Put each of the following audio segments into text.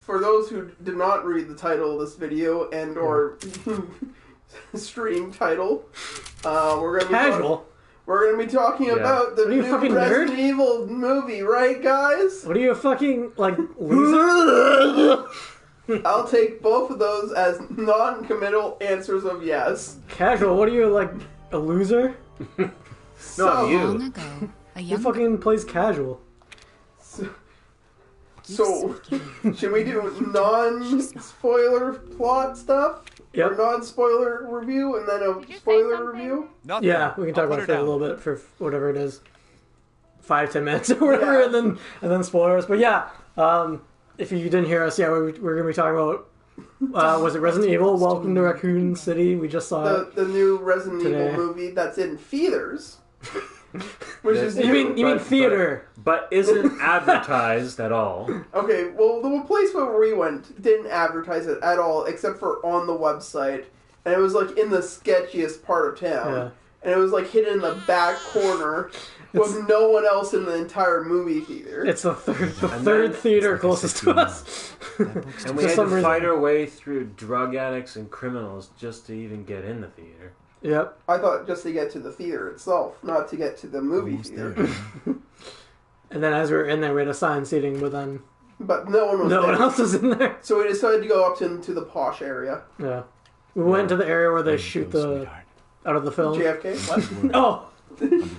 for those who did not read the title of this video and or stream title, we're gonna be talking about the new Resident Evil movie, right, guys? What are you, a fucking loser? I'll take both of those as non-committal answers of yes. Casual, what are you, a loser? No, you. Long ago, who fucking plays casual? So, should we do non-spoiler plot stuff? Yep. Or non-spoiler review and then a spoiler review? Nothing. Yeah, we can talk about it for a little bit, for whatever it is. 5-10 minutes or whatever, and then spoilers. But yeah, if you didn't hear us, we're going to be talking about, was it Resident Evil? Welcome to Raccoon City. We just saw the new Resident Evil movie that's in theaters. Which is you mean theater, but isn't advertised at all. Okay, well, the place where we went didn't advertise it at all, except for on the website, and it was in the sketchiest part of town, and it was hidden in the back corner with no one else in the entire movie theater. It's the third theater closest to us, and we had to fight our way through drug addicts and criminals just to even get in the theater. Yep. I thought just to get to the theater itself, not to get to the movie theater. And then as we were in there, we had assigned seating, but no one was there. No one else was in there. So we decided to go up to the posh area. Yeah. We went to the area where they shoot out of the film. JFK? What? Oh!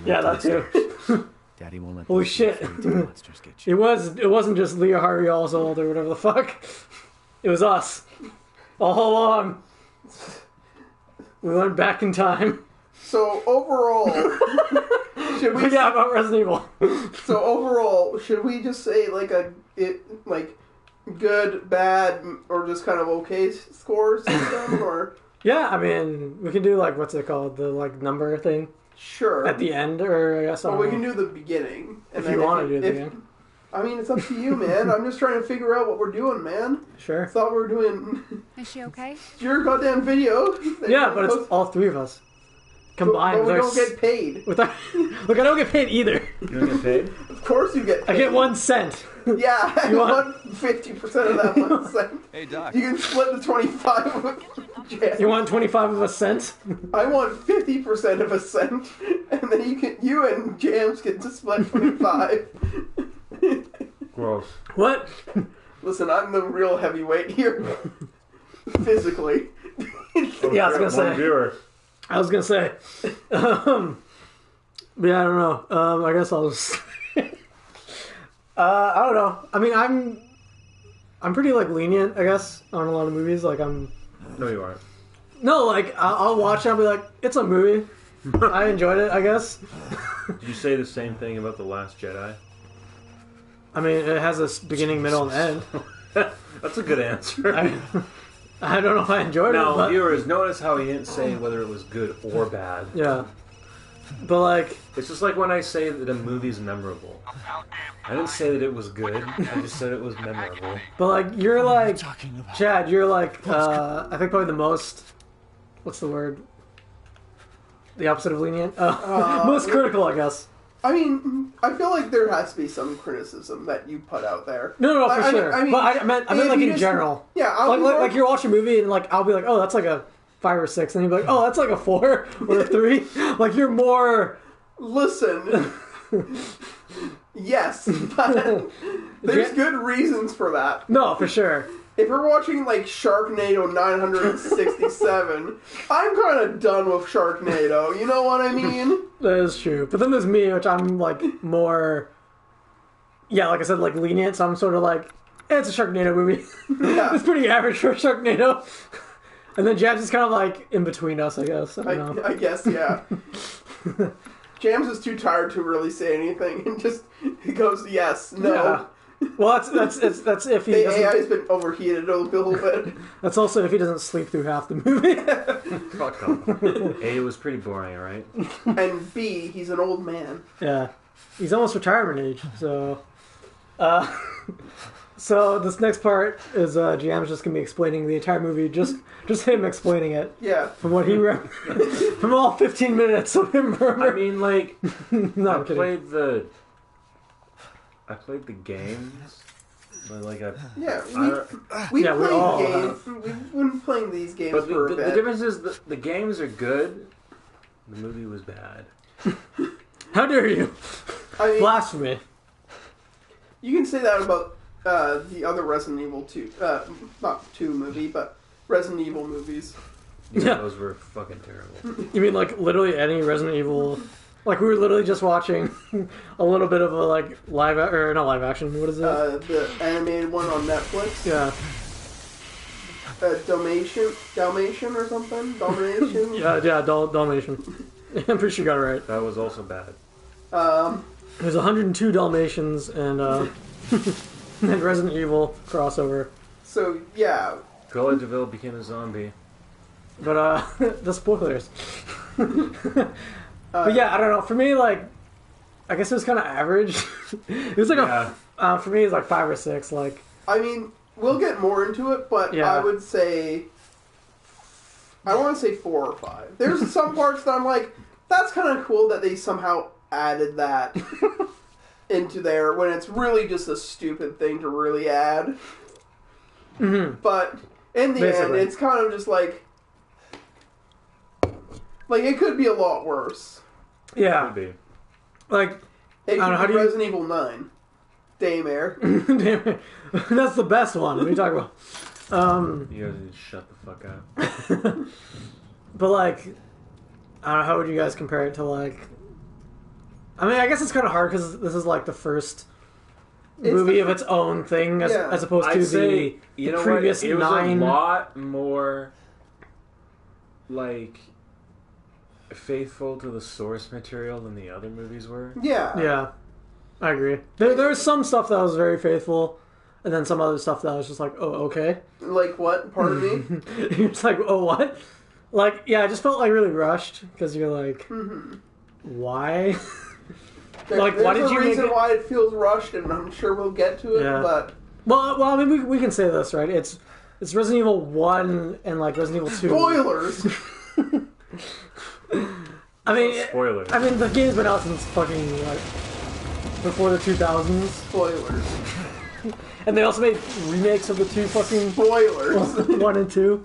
Yeah, that too. Daddy won't let holy shit. It wasn't just Leah Harvey Oswald or whatever the fuck. It was us. All along. We went back in time. So overall, should we? Yeah, about Resident Evil. So overall, should we just say good, bad, or just kind of okay scores system, or? Yeah, I mean, we can do what's it called, the number thing. Sure. At the end, or I guess. Well, we can do the beginning. And if you want to do the beginning. I mean, it's up to you, man. I'm just trying to figure out what we're doing, man. Sure. I thought we were doing... Is she okay? Your goddamn video. Yeah, but it's all three of us. Combined. But we don't get paid. Look, I don't get paid either. You don't get paid? Of course you get paid. I get 1 cent. Yeah, I want 50% of that 1 cent. Hey, Doc. You can split the 25 with Jam. You want 25 of a cent? I want 50% of a cent, and then you and Jams get to split 25. Gross. What? Listen, I'm the real heavyweight here. Physically. Yeah, I was gonna say. Yeah, I don't know. I guess I'll just... I don't know. I mean, I'm pretty, lenient, I guess, on a lot of movies. No, you aren't. No, I'll watch it and I'll be like, it's a movie. I enjoyed it, I guess. Did you say the same thing about The Last Jedi? I mean, it has a beginning, middle, and end. That's a good answer. I don't know if I enjoyed it. Now, viewers, notice how he didn't say whether it was good or bad. Yeah. But, it's just like when I say that a movie's memorable. I didn't say that it was good. I just said it was memorable. But, you're Chad, you're I think probably the most... What's the word? The opposite of lenient? Most critical, I guess. I mean, I feel like there has to be some criticism that you put out there. No, for sure. I mean, but I meant in general. Yeah, like you're watching a movie and I'll be like, oh, that's a 5 or 6, and you'll be like, oh, that's a 4 or a 3. You're more. Listen. Yes, but there's good reasons for that. No, for sure. If we're watching Sharknado 967, I'm kind of done with Sharknado. You know what I mean? That is true. But then there's me, which I'm more. Yeah, like I said, lenient. So I'm sort of it's a Sharknado movie. Yeah. It's pretty average for Sharknado. And then Jams is kind of in between us, I guess. I don't know. I guess, yeah. Jams is too tired to really say anything, and just he goes yes, no. Yeah. Well, that's if he doesn't... AI's been overheated a little bit. That's also if he doesn't sleep through half the movie. Fuck off. A, it was pretty boring, right? And B, he's an old man. Yeah. He's almost retirement age, so... So this next part is Jam's just going to be explaining the entire movie, just him explaining it. Yeah. From what he from all 15 minutes of him. I mean, no, I played the games, But we played games. We've been playing these games for a bit. The difference is the games are good. The movie was bad. How dare you? I mean, blasphemy. You can say that about the other Resident Evil 2, not 2 movie, but Resident Evil movies. Yeah, those were fucking terrible. You mean like literally any Resident Evil? Like we were literally just watching a little bit of a like not live action. What is it? The animated one on Netflix. Yeah. Dalmatian or something. Dalmatian. Dalmatian. I'm pretty sure you got it right. That was also bad. There's 102 Dalmatians and and Resident Evil crossover. So yeah. Cruella de Vil became a zombie. But the spoilers. But yeah, I don't know. For me, like, I guess it was kind of average. It was like for me, it's like 5 or 6. Like, I mean, we'll get more into it, but I would say, I want to say 4 or 5. There's some parts that I'm like, that's kind of cool that they somehow added that into there when it's really just a stupid thing to really add. Mm-hmm. But in the end, it's kind of just like it could be a lot worse. Yeah. Could be. Like, it could be Resident Evil 9. Daymare. Daymare. That's the best one. What are you talking about? You guys need to shut the fuck up. But like, I don't know, how would you guys compare it to like... I mean, I guess it's kind of hard because this is like the first movie of its own thing as opposed to the previous 9. It was a lot more like faithful to the source material than the other movies were. Yeah, I agree. There was some stuff that was very faithful, and then some other stuff that was just like, oh, okay. Like what? Pardon me? It's like, oh, what? Like, yeah, I just felt like really rushed because you're like, why? Why did you? There's a reason why it feels rushed, and I'm sure we'll get to it. Yeah. But well, I mean, we can say this, right? It's Resident Evil 1 and like Resident Evil 2. Spoilers. I mean, spoilers. I mean, the game's been out since fucking like before the 2000s. Spoilers. And they also made remakes of the 2 fucking spoilers 1 and 2.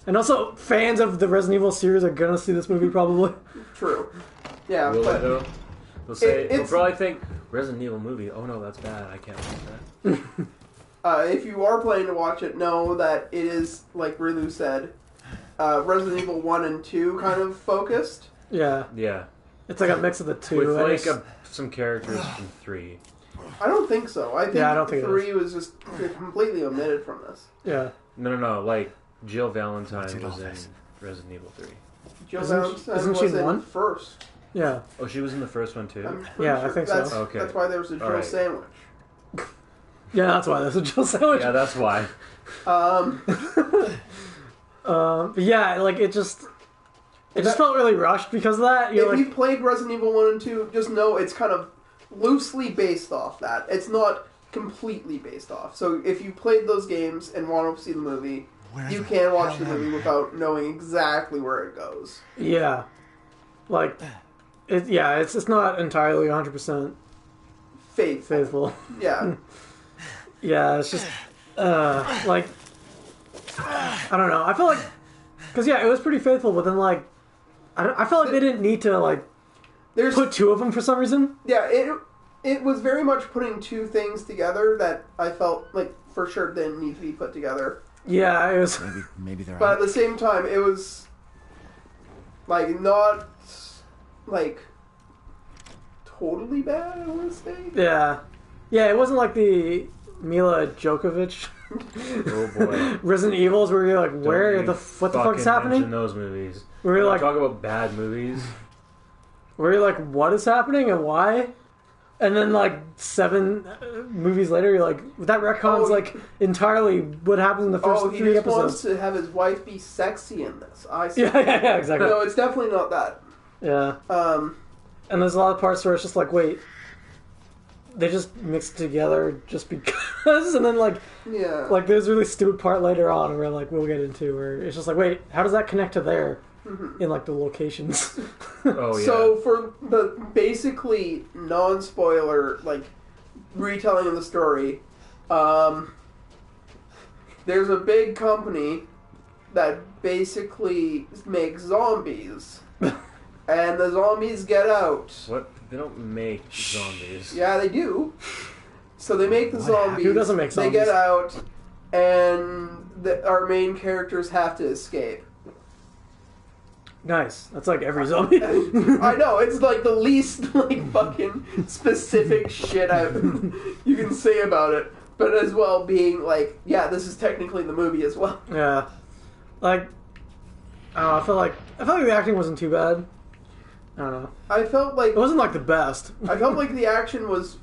And also, fans of the Resident Evil series are gonna see this movie probably. True. Yeah, will but they'll probably think Resident Evil movie. Oh no, that's bad. I can't watch that. If you are planning to watch it, know that it is, like Rilu said, Resident Evil 1 and 2 kind of focused. Yeah. Yeah. It's like a mix of the 2. With like some characters from 3. I don't think so. I don't think 3 was just completely omitted from this. Yeah. No. Like Jill Valentine was in Resident Evil 3. Jill Valentine was in 1 first. Yeah. Oh, she was in the first one too? Yeah, sure. I think so. Okay. That's why there was a Jill sandwich. Yeah, that's why there's a Jill sandwich. Yeah, that's why. But yeah, like it just felt really rushed because of that. If you played Resident Evil 1 and 2, just know it's kind of loosely based off that. It's not completely based off. So if you played those games and want to see the movie, you can watch the movie without knowing exactly where it goes. Yeah. Like, it's not entirely 100% faithful. Yeah. Yeah, it's just, like, I don't know. I feel like, because it was pretty faithful, but then like, I felt like they didn't need to like put 2 of them for some reason. Yeah, it was very much putting 2 things together that I felt like for sure didn't need to be put together. Yeah, it was. Maybe they're. But at the same time, it was like not like totally bad. I want to say. Yeah, it wasn't like the Mila Djokovic. Oh boy. Resident Evils where you're like, what the fuck's happening? In those movies. Where you're like, talk about bad movies. Where you're like, what is happening and why? And then like 7 movies later, you're like, that retcon's like entirely what happens in the first 3 episodes. Oh, he just wants to have his wife be sexy in this. I see. Yeah, exactly. No, it's definitely not that. Yeah. And there's a lot of parts where it's just like, wait, they just mixed together just because, and then like there's a really stupid part later on where like we'll get into where it's just like, wait, how does that connect to there in like the locations? Oh yeah. So for the basically non-spoiler like retelling of the story, There's a big company that basically makes zombies. And the zombies get out. What? They don't make zombies. Yeah, they do. So they make the zombies. Who doesn't make zombies? They get out, and our main characters have to escape. Nice. That's like every zombie. I know, it's like the least like fucking specific shit you can say about it. But as well being like, yeah, this is technically the movie as well. Yeah. Like, I felt like the acting wasn't too bad. I don't know. I felt like it wasn't like the best. I felt like the action was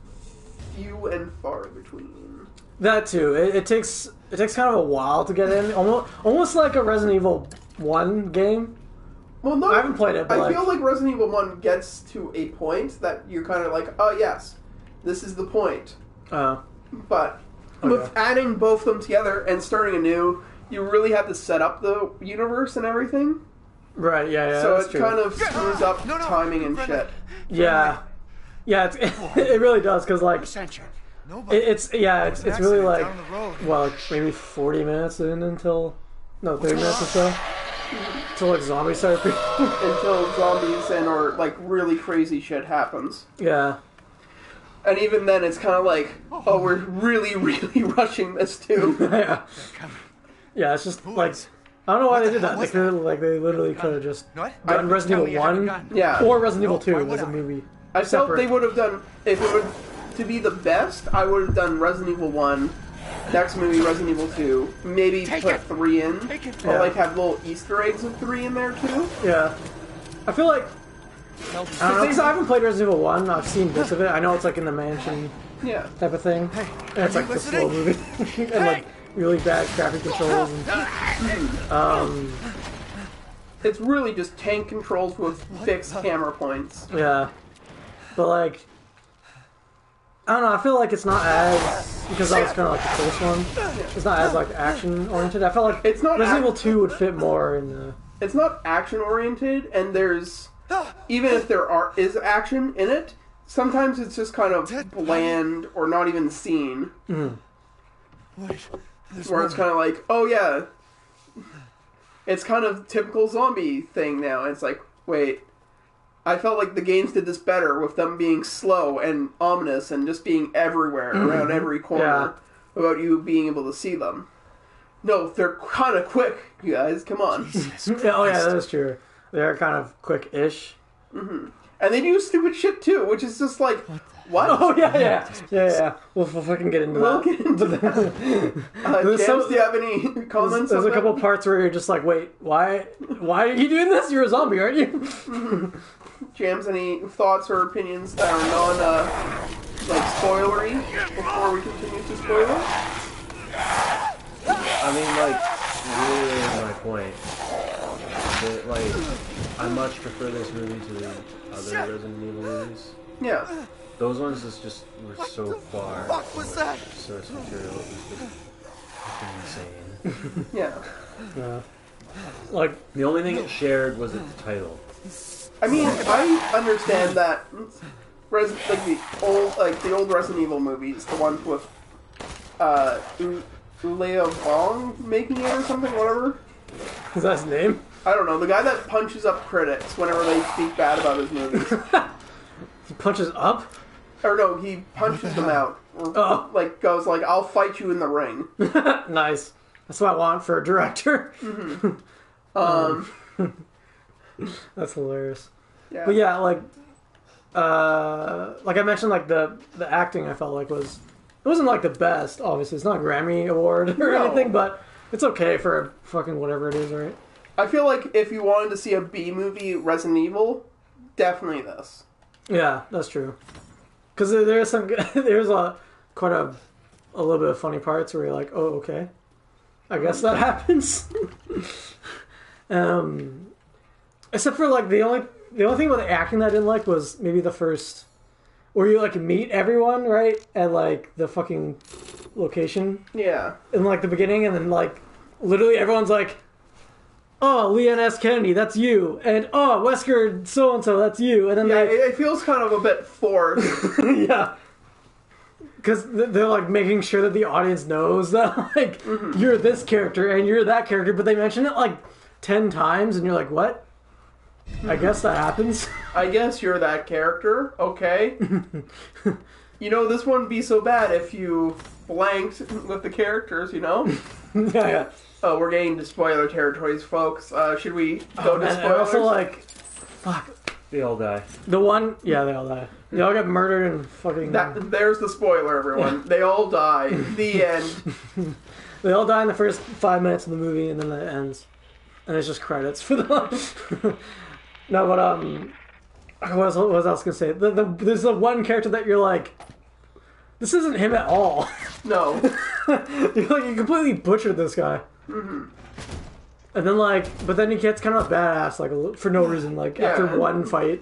few and far between. That too. It takes kind of a while to get in. Almost like a Resident Evil 1 game. Well, no, I haven't played it. But I feel like Resident Evil 1 gets to a point that you're kind of like, oh yes, this is the point. But with adding both of them together and starting anew, you really have to set up the universe and everything. Right, yeah. So that's it true. kind of screws up timing and shit. Yeah. Yeah, it really does, because, like, it's really, like, well, like, maybe 40 minutes in until, no, 30 minutes or so, until, like, zombies start. Until zombies or, like, really crazy shit happens. Yeah. And even then, it's kind of like, oh, we're really, really rushing this, too. Yeah. Yeah, it's just, like, I don't know why they did that. They literally could have just done Resident Evil 1 or Resident Evil 2 as a movie. I felt they would have done, if it would to be the best, I would have done Resident Evil 1, next movie Resident Evil 2, maybe put 3 in, or like have little Easter eggs of 3 in there too. Yeah. I feel like, I don't know, because I haven't played Resident Evil 1, I've seen bits of it, I know it's like in the mansion type of thing, and it's like the slow movie, and like really bad graphic controls, and it's really just tank controls with fixed camera points. Yeah. But, like, I don't know, I feel like it's not as, because that was kind of like the first one, it's not as, like, action-oriented. I felt like it's not Resident Evil 2 would fit more in the... It's not action-oriented, and there's, even if there is action in it, sometimes it's just kind of bland or not even seen. Mm-hmm. Where it's kind of like, oh yeah, it's kind of typical zombie thing now. It's like, wait, I felt like the games did this better with them being slow and ominous and just being everywhere, around every corner, about you being able to see them. No, they're kind of quick, you guys. Come on. Oh yeah, that is true. They're kind of quick-ish. Mm-hmm. And they do stupid shit too, which is just like, what? Oh yeah. We'll fucking get into that. We'll get into that. James, do you have any comments? There's a couple parts where you're just like, wait, why are you doing this? You're a zombie, aren't you? Mm-hmm. James, any thoughts or opinions that are spoilery before we continue to spoil it? I mean, like, really my point. But, like, I much prefer this movie to the other Resident Evil movies. Yeah. Those ones were so far. What was that? Source material was just fucking insane. Yeah. Like, the only thing it shared was its title. I mean, I understand that the old Resident Evil movies, the ones with Ulea Vong making it or something, whatever. Is that his name? I don't know. The guy that punches up critics whenever they speak bad about his movies. He punches up? Or no, he punches them out. Or, goes like, I'll fight you in the ring. Nice. That's what I want for a director. Mm-hmm. That's hilarious. Yeah. But yeah, like I mentioned, like the acting I felt like it wasn't like the best. Obviously, it's not a Grammy award or anything, but it's okay for fucking whatever it is, right? I feel like if you wanted to see a B movie Resident Evil, definitely this. Yeah, that's true. Because there's quite a little bit of funny parts where you're like, oh, okay, I guess that happens. Except for like the only thing about the acting that I didn't like was maybe the first, where you like meet everyone right at like the fucking location. Yeah. In like the beginning, and then like literally everyone's like, oh, Leon S. Kennedy, that's you, and oh, Wesker so and so, that's you, and then it feels kind of a bit forced. Yeah. because they're like making sure that the audience knows that like you're this character and you're that character, but they mention it like 10 times, and you're like, what? I guess that happens. I guess you're that character. Okay. You know, this wouldn't be so bad if you blanked with the characters, you know? Yeah. Oh, we're getting to spoiler territories, folks. Should we go to spoilers? Also, like, fuck. They all die. The one, yeah, they all die. They all get murdered and fucking... There's the spoiler, everyone. Yeah. They all die. The end. They all die in the first 5 minutes of the movie, and then it ends. And it's just credits for the... No, but, what was I else going to say? There's the one character that you're like... This isn't him at all. No. You completely butchered this guy. Mm-hmm. And then, like, but then he gets kind of badass, like, for no reason, like, after one fight.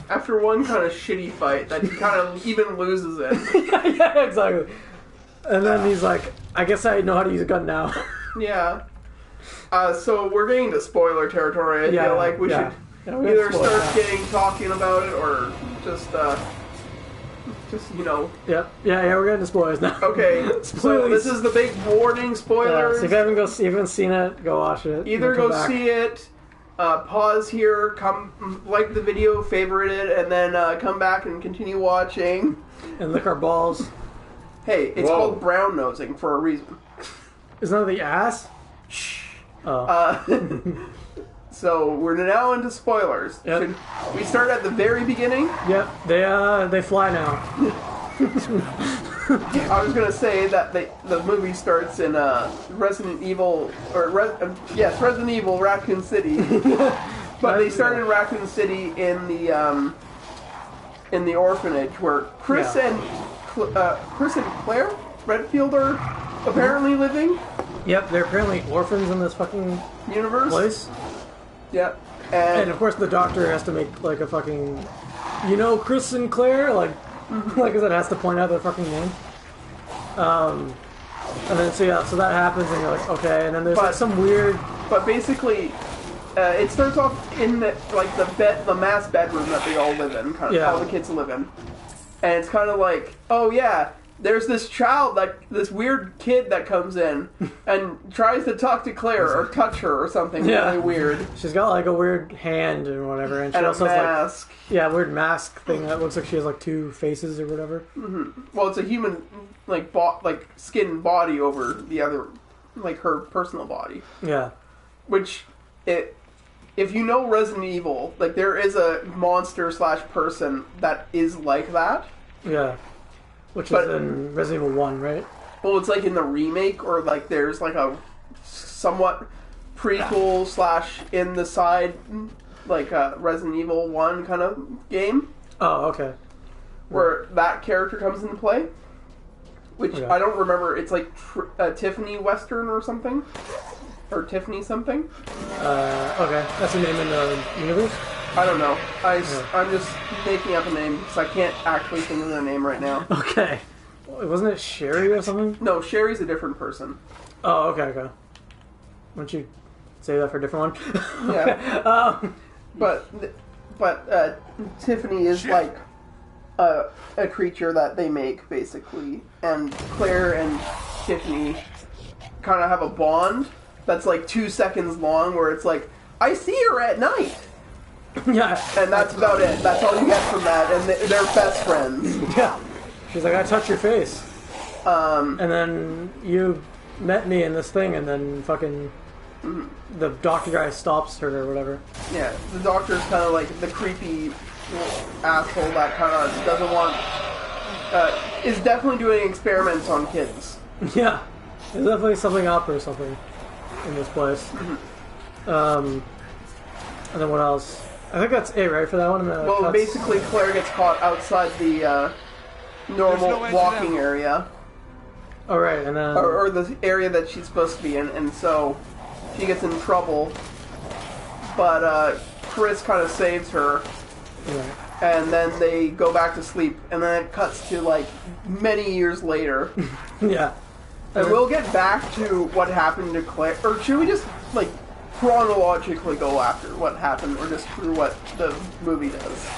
After one kind of shitty fight that he kind of even loses in. yeah, exactly. And then he's like, I guess I know how to use a gun now. Yeah. So we're getting to spoiler territory. I feel like we should either start talking about it or just, you know. Yeah, we're getting to spoilers now. Okay, so this is the big warning, spoilers. Yeah, so if you haven't seen it, go watch it. Either go see it, pause here, come like the video, favorite it, and then come back and continue watching. And lick our balls. Hey, it's called brown nosing for a reason. Isn't that the ass? Shh. Oh. So we're now into spoilers. Yep. Should we start at the very beginning? Yep, they fly now. I was gonna say that the movie starts in Resident Evil Resident Evil Raccoon City, but they start in Raccoon City in the orphanage where Chris and Claire Redfield are apparently living. Yep, they're apparently orphans in this fucking universe place. Yep. And of course the doctor has to make like a fucking, Chris and Claire, like, like I said, has to point out their fucking name. And then so that happens, and you're like, okay, and then there's like some weird. But basically, it starts off in the mass bedroom that they all live in, kind of all the kids live in, and it's kind of like, oh yeah. There's this child, like this weird kid that comes in and tries to talk to Claire or touch her or something really weird. She's got like a weird hand or whatever, and she also a mask. has like weird mask thing that looks like she has like two faces or whatever. Mm-hmm. Well, it's a human like skin body over the other, like her personal body. Yeah. Which if you know Resident Evil, like there is a monster / person that is like that. Yeah. Which is in Resident Evil 1, right? Well, it's like in the remake, or like there's like a somewhat prequel / in the side, like a Resident Evil 1 kind of game. Oh, okay. Where that character comes into play. Which I don't remember. It's like Tiffany Western or something? Or Tiffany something? Okay. That's the name in the universe? I don't know. I'm just making up a name because I can't actually think of their name right now. Okay. Wasn't it Sherry or something? No, Sherry's a different person. Oh, okay. Why don't you save that for a different one? Yeah. But Tiffany is like a creature that they make, basically. And Claire and Tiffany kind of have a bond that's like 2 seconds long where it's like, I see her at night. Yeah. And that's about it. That's all you get from that. And they're best friends. Yeah. She's like, I touch your face. And then you met me in this thing, and then fucking the doctor guy stops her or whatever. Yeah, the doctor's kind of like the creepy asshole that kind of doesn't want... is definitely doing experiments on kids. Yeah. There's definitely something up or something in this place. And then what else? I think that's it, right, for that one? Well, basically, Claire gets caught outside the normal walking area. Oh, right, and then... Or the area that she's supposed to be in, and so she gets in trouble. But Chris kind of saves her. Right. And then they go back to sleep, and then it cuts to, like, many years later. Yeah. And we'll get back to what happened to Claire. Or should we just, like... chronologically go after what happened, or just through what the movie does?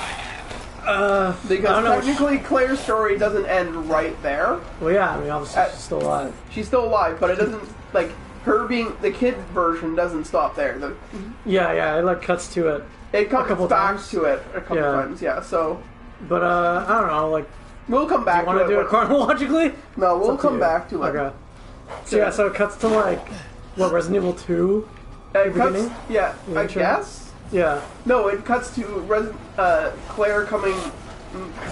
Because technically Claire's story doesn't end right there. Well, yeah, I mean, obviously she's still alive. She's still alive, but it doesn't, like, her being the kid version doesn't stop there. Yeah, it, like, cuts to it. It comes back to it a couple times, yeah, so... But, I don't know, like... We'll come back to it. Do you want to do it chronologically? No, we'll come back to it. Okay. So it cuts to, like, what, Resident Evil 2? It cuts, yeah, I guess? Yeah. No, it cuts to Claire coming...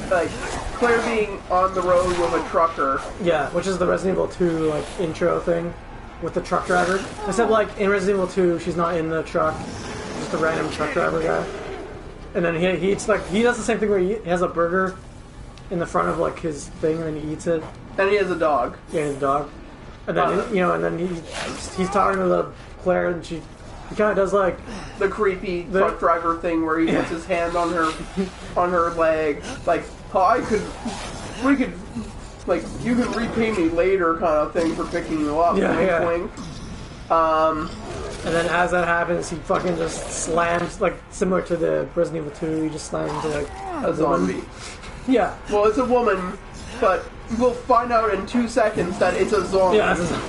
Like, Claire being on the road with a trucker. Yeah, which is the Resident Evil 2, like, intro thing with the truck driver. Except, like, in Resident Evil 2, she's not in the truck. Just a random truck driver guy. And then he eats, like, he does the same thing where he has a burger in the front of, like, his thing, and then he eats it. And he has a dog. Yeah, he has a dog. And then, and then he's talking to Claire, and he kind of does, like... The creepy truck driver thing where he puts his hand on her leg. Like, we could, like, you can repay me later kind of thing for picking you up. Yeah. Wink. And then as that happens, he fucking just slams, like, similar to the Resident Evil 2, he just slams into, like, a zombie. Yeah. Well, it's a woman, but we'll find out in 2 seconds that it's a zombie. Yeah, it's a zombie.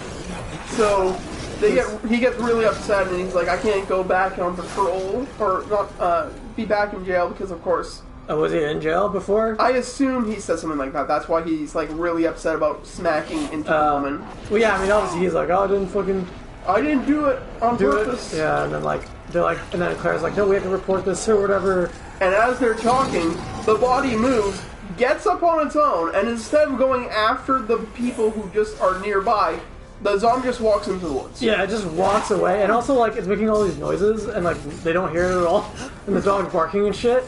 So... he gets really upset and he's like, I can't go back on patrol or not be back in jail because of course. Oh, was he in jail before? I assume he said something like that. That's why he's like really upset about smacking into the woman. Well, yeah, I mean, obviously he's like, oh, I didn't do it on purpose. Yeah, and then and then Claire's like, no, we have to report this or whatever. And as they're talking, the body moves, gets up on its own, and instead of going after the people who just are nearby, the zombie just walks into the woods. Yeah, it just walks away, and also, like, it's making all these noises, and, like, they don't hear it at all, and the dog's barking and shit.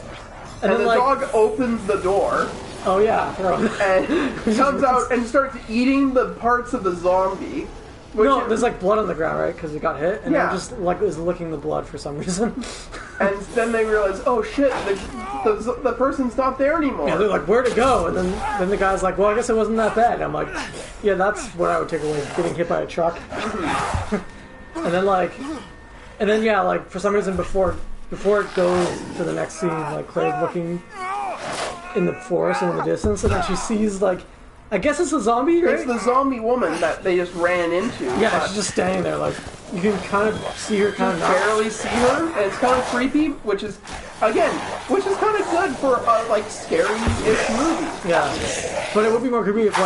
And then, the dog opens the door. Oh, yeah. And comes out and starts eating the parts of the zombie. No, there's, like, blood on the ground, right? Because it got hit, and it just, like, is licking the blood for some reason. And then they realize, oh, shit, the person's not there anymore. Yeah, they're like, where'd it go? And then the guy's like, well, I guess it wasn't that bad. And I'm like, yeah, that's what I would take away, getting hit by a truck. And then, yeah, like, for some reason, before it goes to the next scene, like, Claire's looking in the forest and in the distance, and then she sees, like, I guess it's a zombie, right? It's the zombie woman that they just ran into. Yeah, she's just standing there, like, you can kind of see her kind of barely see her, and it's kind of creepy, which is kind of good for a, like, scary-ish movie. Yeah. But it would be more creepy if,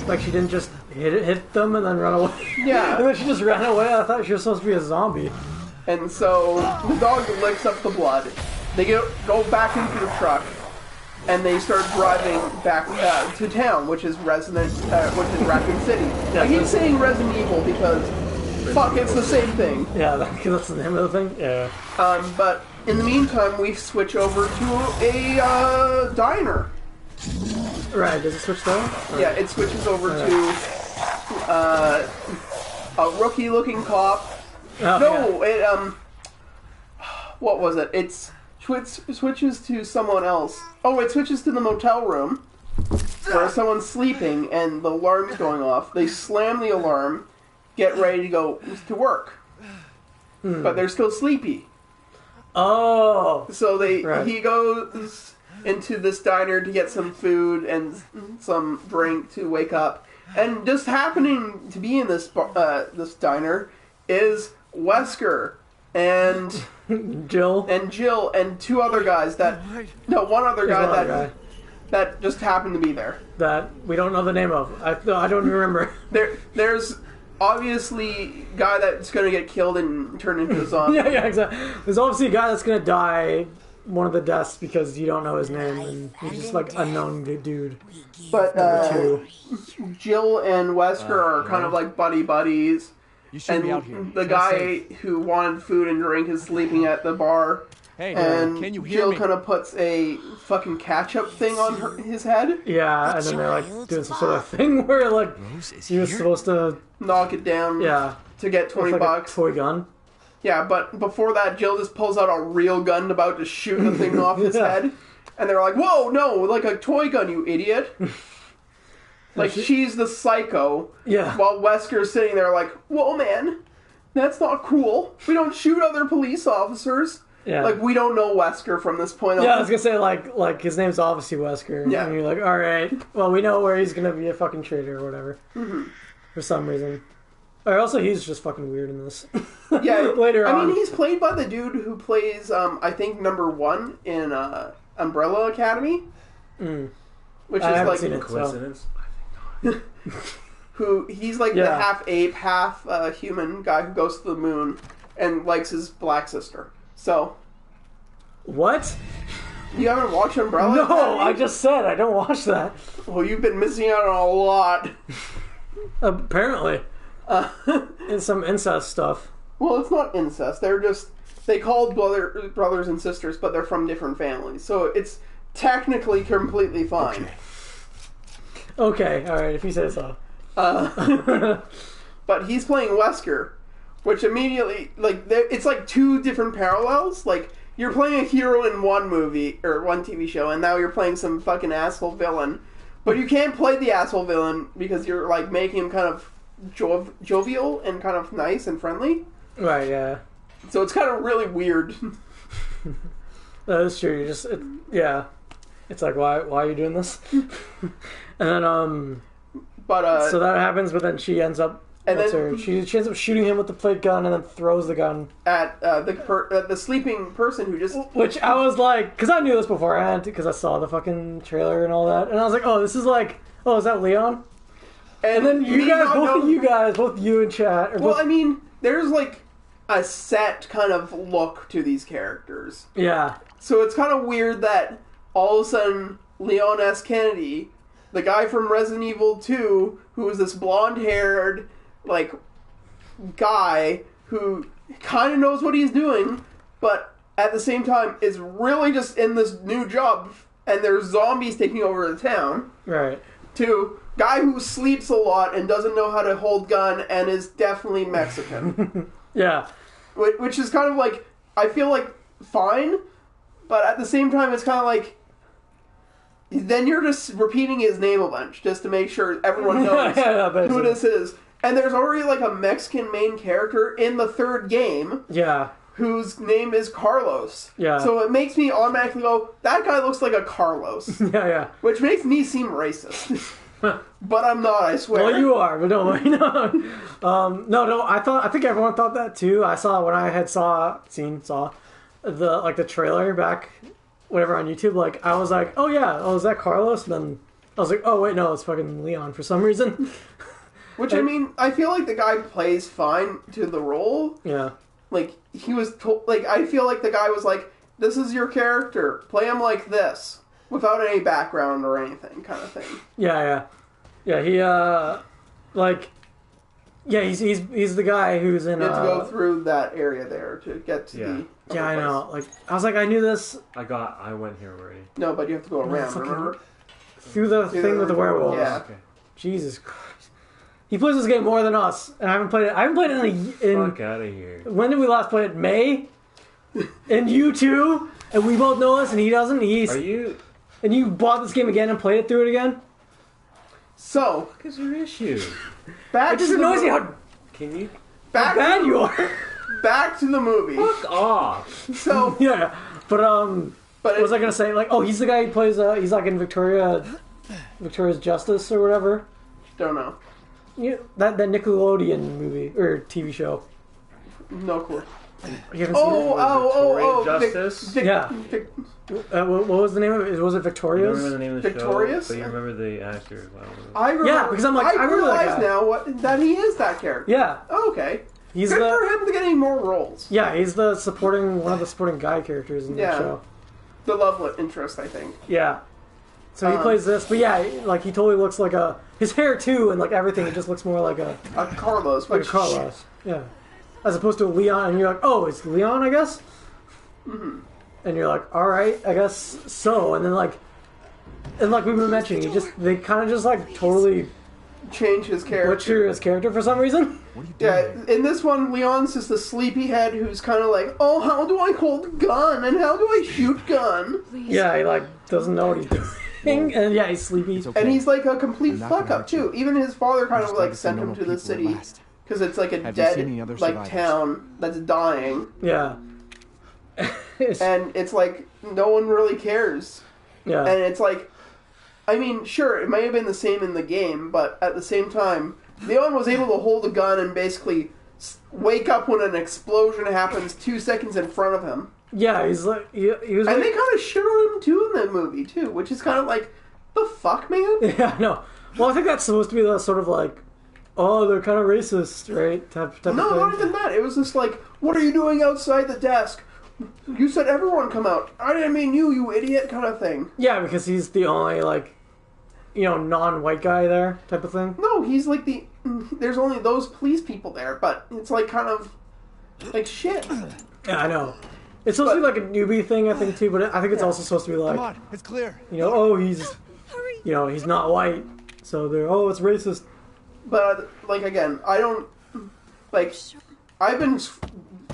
like she didn't just hit them and then run away. Yeah. And then she just ran away. I thought she was supposed to be a zombie. And so, the dog licks up the blood. They go back into the truck. And they start driving back to town, which is Raccoon City. Yeah, I keep saying Resident Evil because, fuck, it's the same thing. Yeah, because that's the name of the thing. Yeah. But in the meantime, we switch over to a diner. Right? Does it switch there? Yeah, it switches over to a rookie-looking cop. What was it? It switches to someone else. Oh, it switches to the motel room where someone's sleeping and the alarm's going off. They slam the alarm, get ready to go to work. But they're still sleepy. Oh. So he goes into this diner to get some food and some drink to wake up. And just happening to be in this diner is Wesker and Jill and two other guys one other guy that just happened to be there. That we don't know the name of. I don't even remember. There's obviously a guy that's going to get killed and turn into a zombie. yeah, exactly. There's obviously a guy that's going to die one of the deaths because you don't know his name and he's just like unknown dude. But Jill and Wesker are kind of like buddies. And be out here. The guy who wanted food and drink is sleeping at the bar. Hey, and can you hear Jill me? kind of puts a fucking ketchup thing on his head. Yeah, and then they're like doing some sort of thing where like he was supposed to knock it down. Yeah, to get $20. A toy gun. Yeah, but before that, Jill just pulls out a real gun about to shoot the thing off his head, and they're like, "Whoa, no! Like a toy gun, you idiot!" Like she's the psycho. Yeah. While Wesker's sitting there like, "Whoa, man, that's not cool. We don't shoot other police officers." Yeah. Like, we don't know Wesker from this point on. Yeah, I was gonna say, like his name's obviously Wesker. Yeah. And you're like, alright, well, we know where he's gonna be a fucking traitor or whatever. Mm-hmm. For some reason. Or also, he's just fucking weird in this. Yeah, later on. I mean, he's played by the dude who plays, I think, number 1 in Umbrella Academy. Mm. Which I is haven't like... seen it, Coincidence? Who, he's like the half ape, half human guy who goes to the moon and likes his black sister. So... What? You haven't watched Umbrella No, Academy? I just said I don't watch that. Well, you've been missing out on a lot. Apparently. And some incest stuff. Well, it's not incest. They call brothers and sisters, but they're from different families. So it's technically completely fine. Okay, alright, if you say so. But he's playing Wesker, which immediately, like, it's like 2 different parallels. Like, you're playing a hero in one movie, or one TV show, and now you're playing some fucking asshole villain. But you can't play the asshole villain because you're, like, making him kind of jovial and kind of nice and friendly. Right, yeah. So it's kind of really weird. That is true. You just, yeah. It's like, why are you doing this? And then, But, so that happens, but then she ends up, she ends up shooting him with the plate gun and then throws the gun. At the sleeping person who just... Which I was like, because I knew this beforehand, because I saw the fucking trailer and all that, and I was like, oh, this is like, oh, is that Leon? And then you guys, both you and chat. Well, I mean, there's like a set kind of look to these characters. Yeah. So it's kind of weird that all of a sudden Leon S. Kennedy, the guy from Resident Evil 2, who is this blonde-haired, like, guy who kind of knows what he's doing, but at the same time is really just in this new job, and there's zombies taking over the town. Right. To guy who sleeps a lot and doesn't know how to hold gun and is definitely Mexican. Yeah. Which is kind of like, I feel like, fine, but at the same time it's kind of like, then you're just repeating his name a bunch just to make sure everyone knows who this is. And there's already like a Mexican main character in the 3rd game. Yeah. Whose name is Carlos. Yeah. So it makes me automatically go, that guy looks like a Carlos. Yeah. Which makes me seem racist. But I'm not, I swear. Well, you are, but don't worry. No. I think everyone thought that too. I saw when I had saw the trailer back, whatever, on YouTube. Like, I was like, oh yeah, is that Carlos? And then I was like, oh wait, no, it's fucking Leon for some reason. Which, I mean, I feel like the guy plays fine to the role. Yeah. Like, he was I feel like the guy was like, this is your character, play him like this, without any background or anything, kind of thing. Yeah, he, he's the guy who's in, You have to go through that area there to get to the... Yeah, I know. Like, I was like, I knew this. I went here already. No, but you have to go around, remember? Through the thing with the werewolves. Yeah. Okay. Jesus Christ. He plays this game more than us, and I haven't played it in Fuck out of here. When did we last play it? May? And you too? And we both know this, and he doesn't. Are you... And you bought this game again and played it through it again? So... What is your issue? It just annoys me how... Can you... How bad you are. Back to the movie. Fuck off. So... Yeah, but what was I gonna say? Like, oh, he's the guy who plays, he's like in Victoria's Justice or whatever. Don't know. Yeah, that Nickelodeon movie or TV show. No clue. You haven't seen it? Oh, Justice? Yeah. What was the name of it? Was it Victorious? I don't remember the name of the Victorious? show, but you remember the actor. I remember, yeah, because I'm like, I remember realize that guy. now that he is that character. Yeah. Oh, okay. He's Good for him getting more roles. Yeah, he's one of the supporting guy characters in the show. The love interest, I think. Yeah. So he plays this, but yeah, like he totally looks like his hair too, and like everything, it just looks more like a Carlos. Like a Carlos, yeah. As opposed to a Leon, and you're like, oh, it's Leon, I guess? Mm-hmm. And you're like, alright, I guess so. And then like we were mentioning, they kind of just like totally change his character. Butcher his character for some reason. Yeah, in this one, Leon's just a sleepyhead who's kind of like, oh, how do I hold a gun? And how do I shoot gun? Yeah, he like doesn't know what he's doing. And yeah, he's sleepy. Okay. And he's like a complete fuck up too. Even his father kind of like sent him to the city because it's like a dead like town that's dying. Yeah. And it's like, no one really cares. Yeah. And it's like, I mean, sure, it may have been the same in the game, but at the same time, Leon was able to hold a gun and basically wake up when an explosion happens 2 seconds in front of him. Yeah, he's like... He was and like, they kind of shit on him, too, in that movie, too, which is kind of like, the fuck, man? Yeah, I know. Well, I think that's supposed to be the sort of like, oh, they're kind of racist, right? Type of thing. No, not even that. It was just like, what are you doing outside the desk? You said everyone come out. I didn't mean you, you idiot, kind of thing. Yeah, because he's the only, like, you know, non-white guy there, type of thing. No, he's like there's only those police people there, but it's like kind of, like, shit. Yeah, I know. It's supposed to be like a newbie thing, I think, too, but I think it's also supposed to be like, Come on, it's clear. you know, oh, he's, you know, he's not white, so they're, oh, it's racist. But, like, again, I don't, like, I've been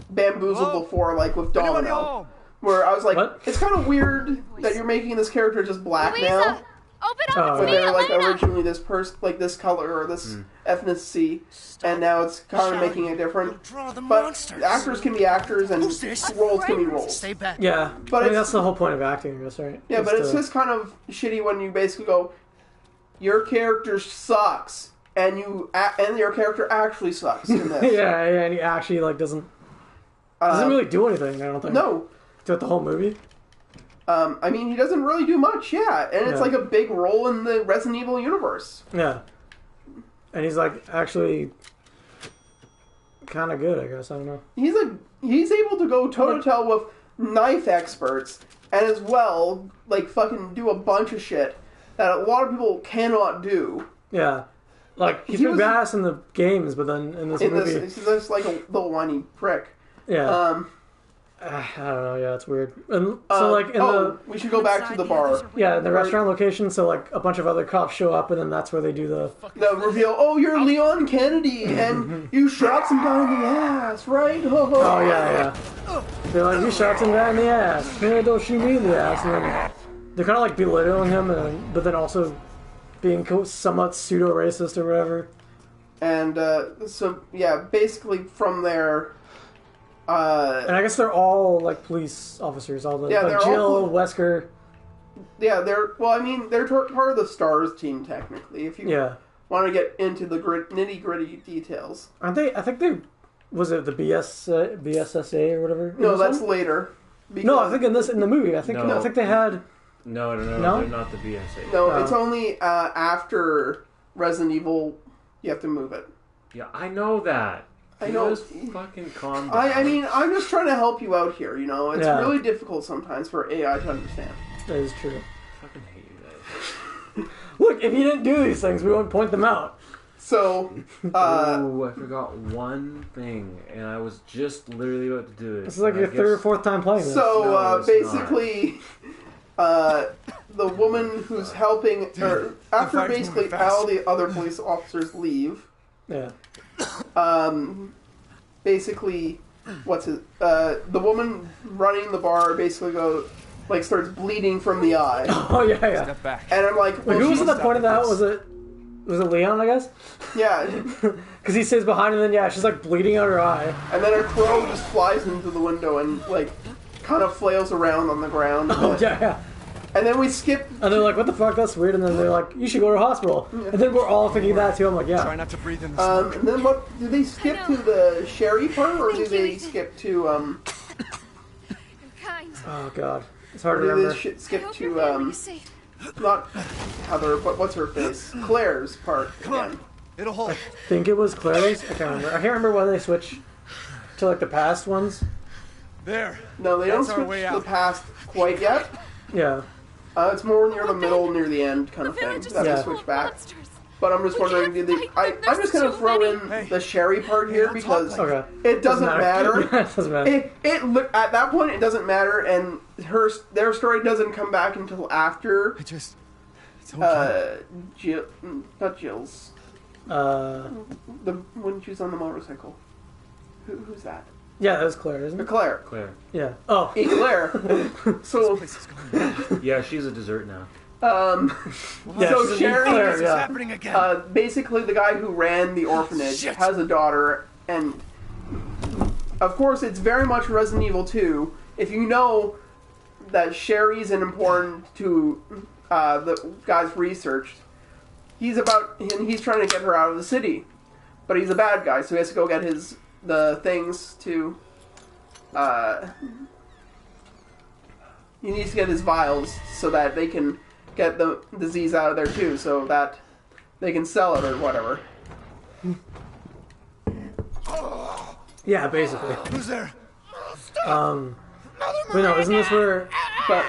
bamboozled before, like, with Domino, where I was like, What? it's kind of weird that you're making this character just black now. Louisa, open up! Oh, It's When me, they were like Elena. originally this person, like this color or this ethnicity, and now it's kind of making it different. Draw the But monsters. actors can be actors, and Who's this? roles can be roles. Stay back. Yeah, But I mean, it's- that's the whole point of acting, I guess, right? Yeah, but it's to- just kind of shitty when you basically go, your character sucks, and and your character actually sucks in this. yeah, and he actually, like, doesn't really do anything, I don't think. No. Throughout the whole movie. I mean, he doesn't really do much, yeah. And it's Yeah. like a big role in the Resident Evil universe. Yeah. And he's, like, actually kind of good, I guess, I don't know. He's able to go toe-to-toe with knife experts, and as well, like, fucking do a bunch of shit that a lot of people cannot do. Yeah. Like, he's He been was- badass in the games, but then in this In movie... this, he's just like a little whiny prick. yeah. I don't know, yeah, it's weird. And so, like, in we should go back to the bar. the restaurant location, so, like, a bunch of other cops show up, and then that's where they do the... The reveal, oh, you're Leon Kennedy, and you shot some guy in the ass, right? Oh, yeah. They're like, you shot some guy in the ass. Hey, don't shoot me in the ass. And then they're kind of, like, belittling him, but then also being somewhat pseudo-racist or whatever. And, so, yeah, basically from there... And I guess they're all, like, police officers. All the Yeah, like they're Jill, all Wesker. Yeah, they're part of the STARS team, technically, if you want to get into the nitty-gritty details. Aren't they? I think they... Was it the BSSA or whatever? No, that's later. No, I think in the movie. I think they had... No, No? they're not the BSA. No, it's only after Resident Evil you have to move it. Yeah, I know that. I know. Just fucking calm down. I mean, I'm just trying to help you out here, you know? It's Yeah. really difficult sometimes for AI to understand. That is true. I fucking hate you guys. Look, if you didn't do these things, we won't point them out. So, Ooh, I forgot one thing, and I was just literally about to do it. This is like your third or fourth time playing this. So, No, it's basically, the woman who's helping, or after fire's basically moving fast. all the other police officers leave, Yeah. basically, the woman running the bar basically starts bleeding from the eye. Oh, yeah. Step back. And I'm like, Wait, who was she's- it that pointed that out? Was it Leon, I guess? Yeah. Because he stays behind and then, she's like bleeding out her eye. And then her crow just flies into the window and, like, kind of flails around on the ground. Oh, yeah. And then we skip. And they're like, what the fuck, that's weird. And then they're like, you should go to a hospital. And then we're all thinking that too. I'm like, Try yeah. not to breathe in the smoke. And then what? Do they skip to the Sherry part, or do Thank you, they Ethan. skip to, You're kind. Oh, God. It's hard or to do remember. they I skip hope to, your family's safe. not Heather, but what's her face? Claire's part Come on. again. It'll hold. I think it was Claire's. I can't remember. I can't remember when they switch to, like, the past ones. There. No, they don't That's our switch way to the out. past quite yet. Yeah. It's more near the middle, near the end kind of thing village is that Yeah. they full switch of back. monsters. But I'm just We wondering, can't did they? fight them. I'm just gonna There's too throw many. in Hey. the Sherry part here because Okay. it doesn't matter. it doesn't matter. At that point it doesn't matter, and their story doesn't come back until after I just told you. not Jill's, when she's on the motorcycle. Who's that? Yeah, that was Claire, isn't it? Claire. Claire. Yeah. Oh. Claire. So This is going bad. Yeah, she's a dessert now. Yeah, so she's a Sherry, Claire, This is yeah. happening again. basically the guy who ran the orphanage has a daughter, and of course it's very much Resident Evil 2, if you know that Sherry's important to the guy's research, he's trying to get her out of the city, but he's a bad guy, so he has to go get the things to. He needs to get his vials so that they can get the disease out of there too, so that they can sell it or whatever. Yeah, basically. Who's there? But no, isn't this where?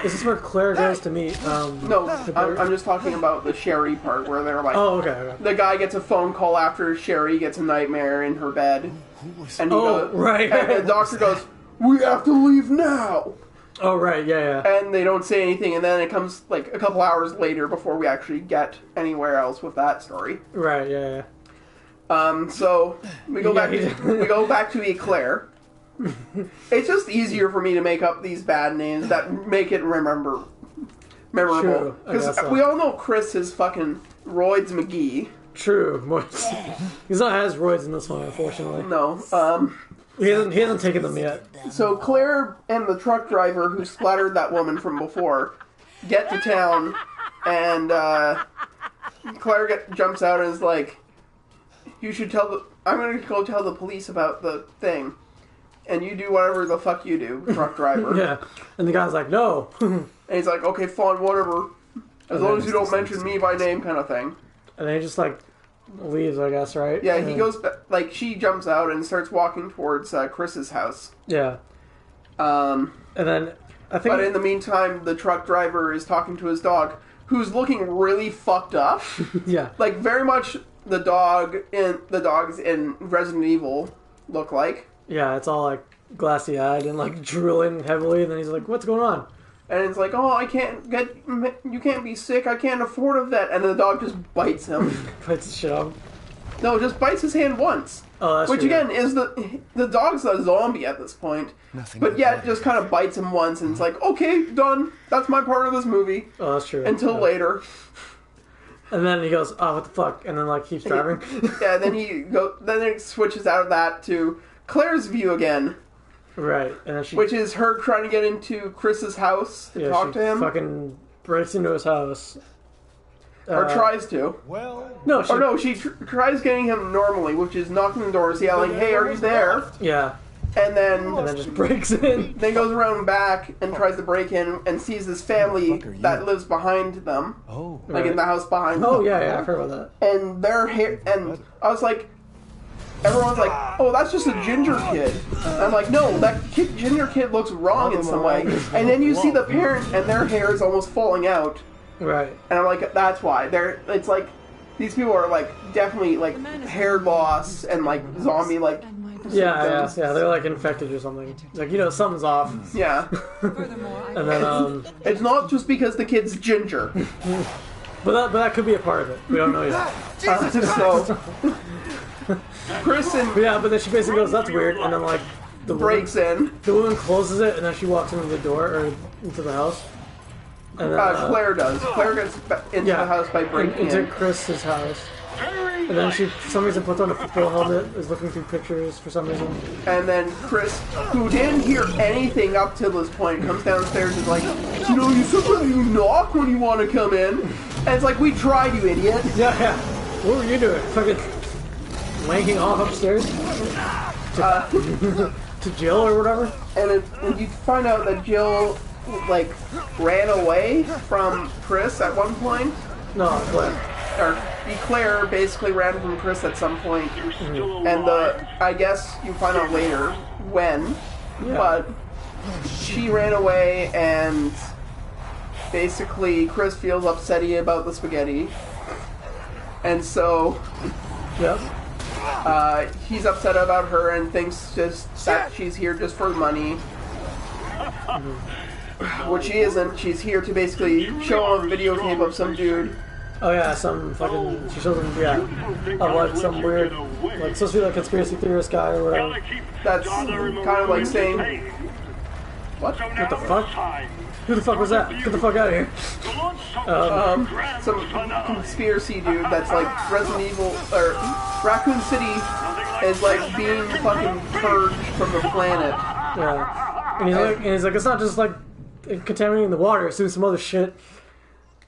Is this where Claire goes to meet? No, I'm just talking about the Sherry part where they're like. Oh, okay. The guy gets a phone call after Sherry gets a nightmare in her bed, and he goes, right. And the doctor goes, "We have to leave now." Oh, right. Yeah, yeah. And they don't say anything, and then it comes like a couple hours later before we actually get anywhere else with that story. Right. Yeah, yeah. So we go back to Eclair. It's just easier for me to make up these bad names that make it memorable. Because so. we all know Chris is fucking Roids McGee. True. He's not has roids in this one, unfortunately. No. He hasn't taken them yet. So Claire and the truck driver who splattered that woman from before get to town, and Claire jumps out and is like, "You should I'm going to go tell the police about the thing, and you do whatever the fuck you do, truck driver." Yeah, and the guy's like, "No," and he's like, "Okay, fine, whatever, as long as you don't mention me by name," kind of thing. And then he just like leaves, I guess, right? Yeah, he goes she jumps out and starts walking towards Chris's house. Yeah. And then I think. But in the meantime, the truck driver is talking to his dog, who's looking really fucked up. Yeah. Like very much the dogs in Resident Evil look like. Yeah, it's all like glassy eyed and like drooling heavily, and then he's like, "What's going on?" And it's like, "Oh, you can't be sick, I can't afford a vet," and the dog just bites him. Bites the shit out. No, just bites his hand once. Oh, that's Which true. again is the dog's a zombie at this point. But yet just kind of bites him once and it's like, "Okay, done. That's my part of this movie." Oh, that's true. Until later. And then he goes, "Oh, what the fuck?" And then like keeps driving. Yeah, then it switches out of that to Claire's view again. Right, and then which is her trying to get into Chris's house to talk to him. Fucking breaks into his house. Or tries to. She tries getting him normally, which is knocking the doors, yelling, "Hey, are you there?" Yeah. And then just breaks in. Then goes around back and tries to break in and sees this family that lives behind them. Oh. Like in the house behind them. Oh, yeah, I've heard about that. And their hair, and I was like, everyone's like, "Oh, that's just a ginger kid." And I'm like, "No, that ginger kid looks wrong in some way." And then you see the parent and their hair is almost falling out. Right. And I'm like, that's why. It's like, these people are like, definitely like hair loss and like zombie like. Yeah, they're like infected or something. Like, something's off. Yeah. And then, it's not just because the kid's ginger. But that could be a part of it. We don't know yet. So, Chris and... But then she basically goes, "That's weird," and then like, the breaks in. The woman closes it, and then she walks into the door, or into the house. And then, Claire does. Claire gets into the house by breaking into Chris's house. And then she, for some reason, puts on a football helmet, is looking through pictures for some reason. And then Chris, who didn't hear anything up to this point, comes downstairs and is like, "You sometimes you knock when you want to come in." And it's like, "We tried, you idiot." Yeah. What were you doing? Fucking wanking off upstairs? To Jill or whatever? And you find out that Jill, like, ran away from Chris at one point. No, Claire. Or Claire basically ran from Chris at some point. Mm-hmm. And I guess you find out later when, but she ran away and basically Chris feels upsetty about the spaghetti. And so he's upset about her and thinks just that she's here just for money. Which she isn't. She's here to basically show him a videotape of some dude. Oh yeah, some fucking, she shows him, of like some weird, like supposed to be like conspiracy theorist guy or whatever. That's kind of like saying, what the fuck? Who the fuck was that? Get the fuck out of here. Some conspiracy dude that's like Resident Evil, or Raccoon City is like being fucking purged from the planet. Yeah. And he's like, it's not just like contaminating the water, it's doing some other shit.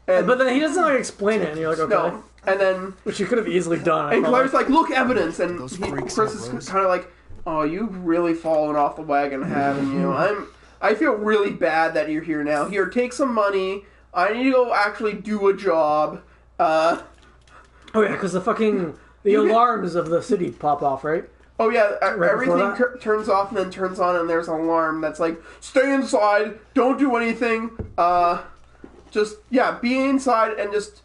And, but then he doesn't like explain it, and you're like, okay. No. And then, which you could have easily done. And Claire's like, look, evidence, and Chris is kind of like, oh, you've really fallen off the wagon, haven't you? I feel really bad that you're here now. Here, take some money. I need to go actually do a job. Oh yeah, because the alarms of the city pop off, right? Oh yeah, right everything turns off and then turns on, and there's an alarm that's like, stay inside, don't do anything, be inside and just,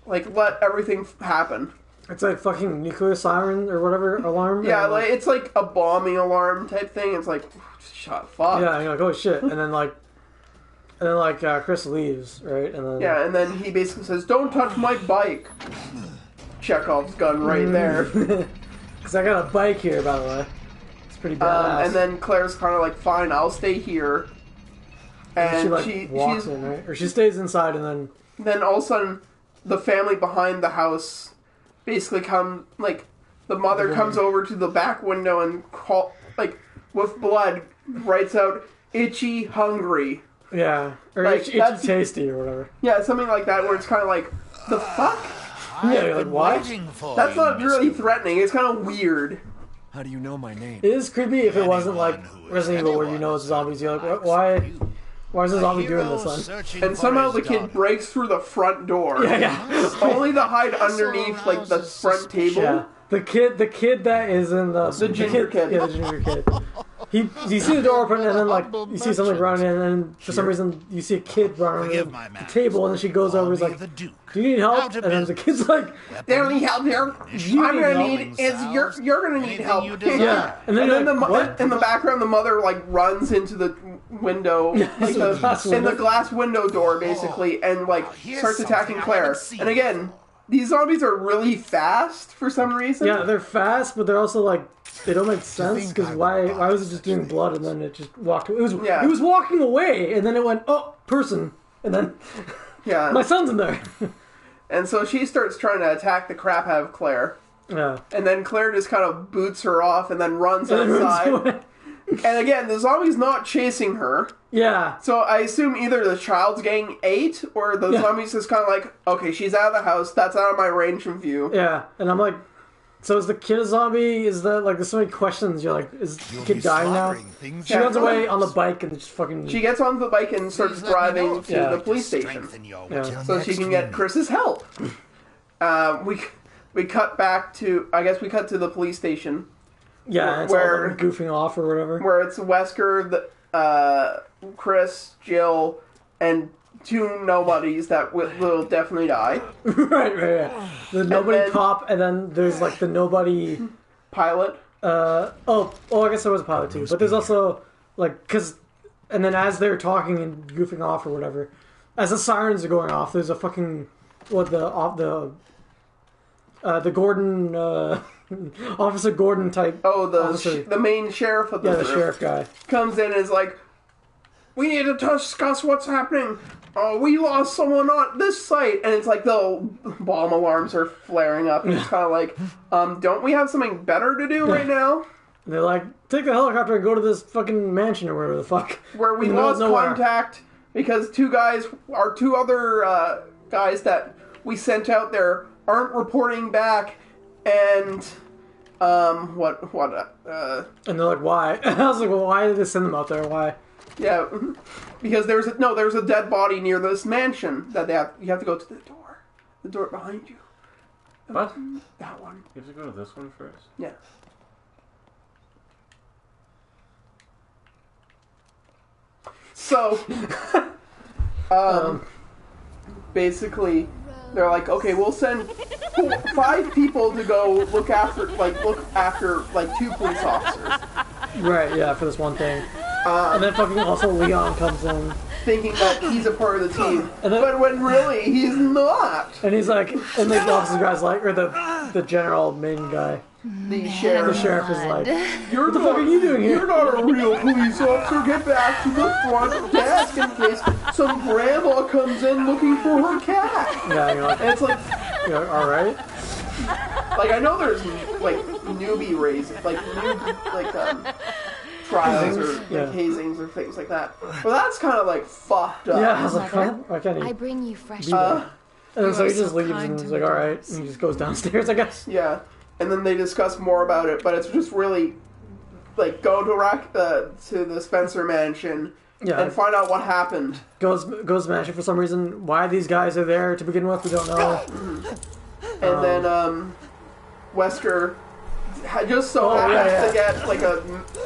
like, let everything happen. It's like fucking nuclear siren or whatever alarm. Yeah, like it's like a bombing alarm type thing. It's like, shut fuck. Yeah, you're like, oh shit, and then Chris leaves, right? And then and then he basically says, "Don't touch my bike." Chekhov's gun right there. Because I got a bike here, by the way. It's pretty badass. And then Claire's kind of like, "Fine, I'll stay here." And she walks in, right? Or she stays inside, and then all of a sudden, the family behind the house basically come, like, the mother comes over to the back window and with blood, writes out, "Itchy, hungry." Yeah. Or like, itchy tasty or whatever. Yeah, something like that, where it's kind of like, the fuck? Yeah, you're like, what? That's not really threatening, it's kind of weird. How do you know my name? It is creepy if it wasn't like Resident Evil where you know it's zombies. You're like, why is the zombie doing this then? And somehow the kid breaks through the front door. Yeah. Only to hide underneath, like, the front table. Yeah. The kid that is in the ginger kid. Yeah, the ginger kid. You see the door open, and then like you see something running in, and for some reason you see a kid running on the table, and then she goes over and is like, "Do you need help?" And then the kid's like, "They don't need help here. I'm gonna need is you're gonna need help." Yeah, and then in the background, the mother like runs into the window, like in the glass window door, basically, and like starts attacking Claire. And again, these zombies are really fast for some reason. Yeah, they're fast, but they're also like, they don't make sense, because why was it just doing blood and then it just walked away? It was walking away, and then it went, oh, person, and then my son's in there. And so she starts trying to attack the crap out of Claire. Yeah. And then Claire just kind of boots her off and then runs outside. And again, the zombie's not chasing her. Yeah. So I assume either the child's getting ate, or the zombie's just kind of like, okay, she's out of the house, that's out of my range of view. Yeah, and I'm like, so is the kid a zombie? Is that, like, there's so many questions, you're like, is the kid dying now? She runs away on the bike and just fucking... She gets on the bike and starts driving to the police station. So she can get Chris's help. We cut back to, I guess we cut to the police station. Yeah, it's where all goofing off or whatever. Where it's Wesker, Chris, Jill, and two nobodies that will definitely die. right. Yeah. The nobody cop, and then there's like the nobody pilot. I guess there was a pilot too. But there's also like and then as they're talking and goofing off or whatever, as the sirens are going off, there's a fucking the Gordon. Officer Gordon type. Oh, the main sheriff of the the sheriff guy comes in and is like, "We need to discuss what's happening. Oh, we lost someone on this site," and it's like the bomb alarms are flaring up. And it's kind of like, don't we have something better to do right now? And they're like, take the helicopter and go to this fucking mansion or whatever the fuck. Where we lost contact because two other guys that we sent out there aren't reporting back. And, and they're like, why? I was like, well, why did they send them out there? Why? Yeah, because there's a dead body near this mansion that you have to go to the door behind you. What? That one. You have to go to this one first? Yeah. So, basically, they're like, okay, we'll send 5 people to go look after 2 police officers. Right, yeah, for this one thing. And then fucking also Leon comes in. Thinking that he's a part of the team. But when really, he's not. And he's like, and the officer guy's like, or the general main guy. The sheriff. The sheriff is like, what the fuck are you doing here? You're not a real police officer. Get back to the front desk in case some grandma comes in looking for her cat. Yeah, you're like, and it's like, alright. Like, I know there's, like, newbie raising, like, trials or hazings or things like that. Well, that's kind of like fucked up. Yeah, I was like, why can't he? I bring you fresh. And then so he just leaves kind and to he's me, like, alright. And he just goes downstairs, I guess. Yeah. And then they discuss more about it, but it's just really, like, go to the Spencer mansion and find out what happened. Goes to the mansion for some reason. Why these guys are there to begin with, we don't know. And then, Wesker just so happens to get,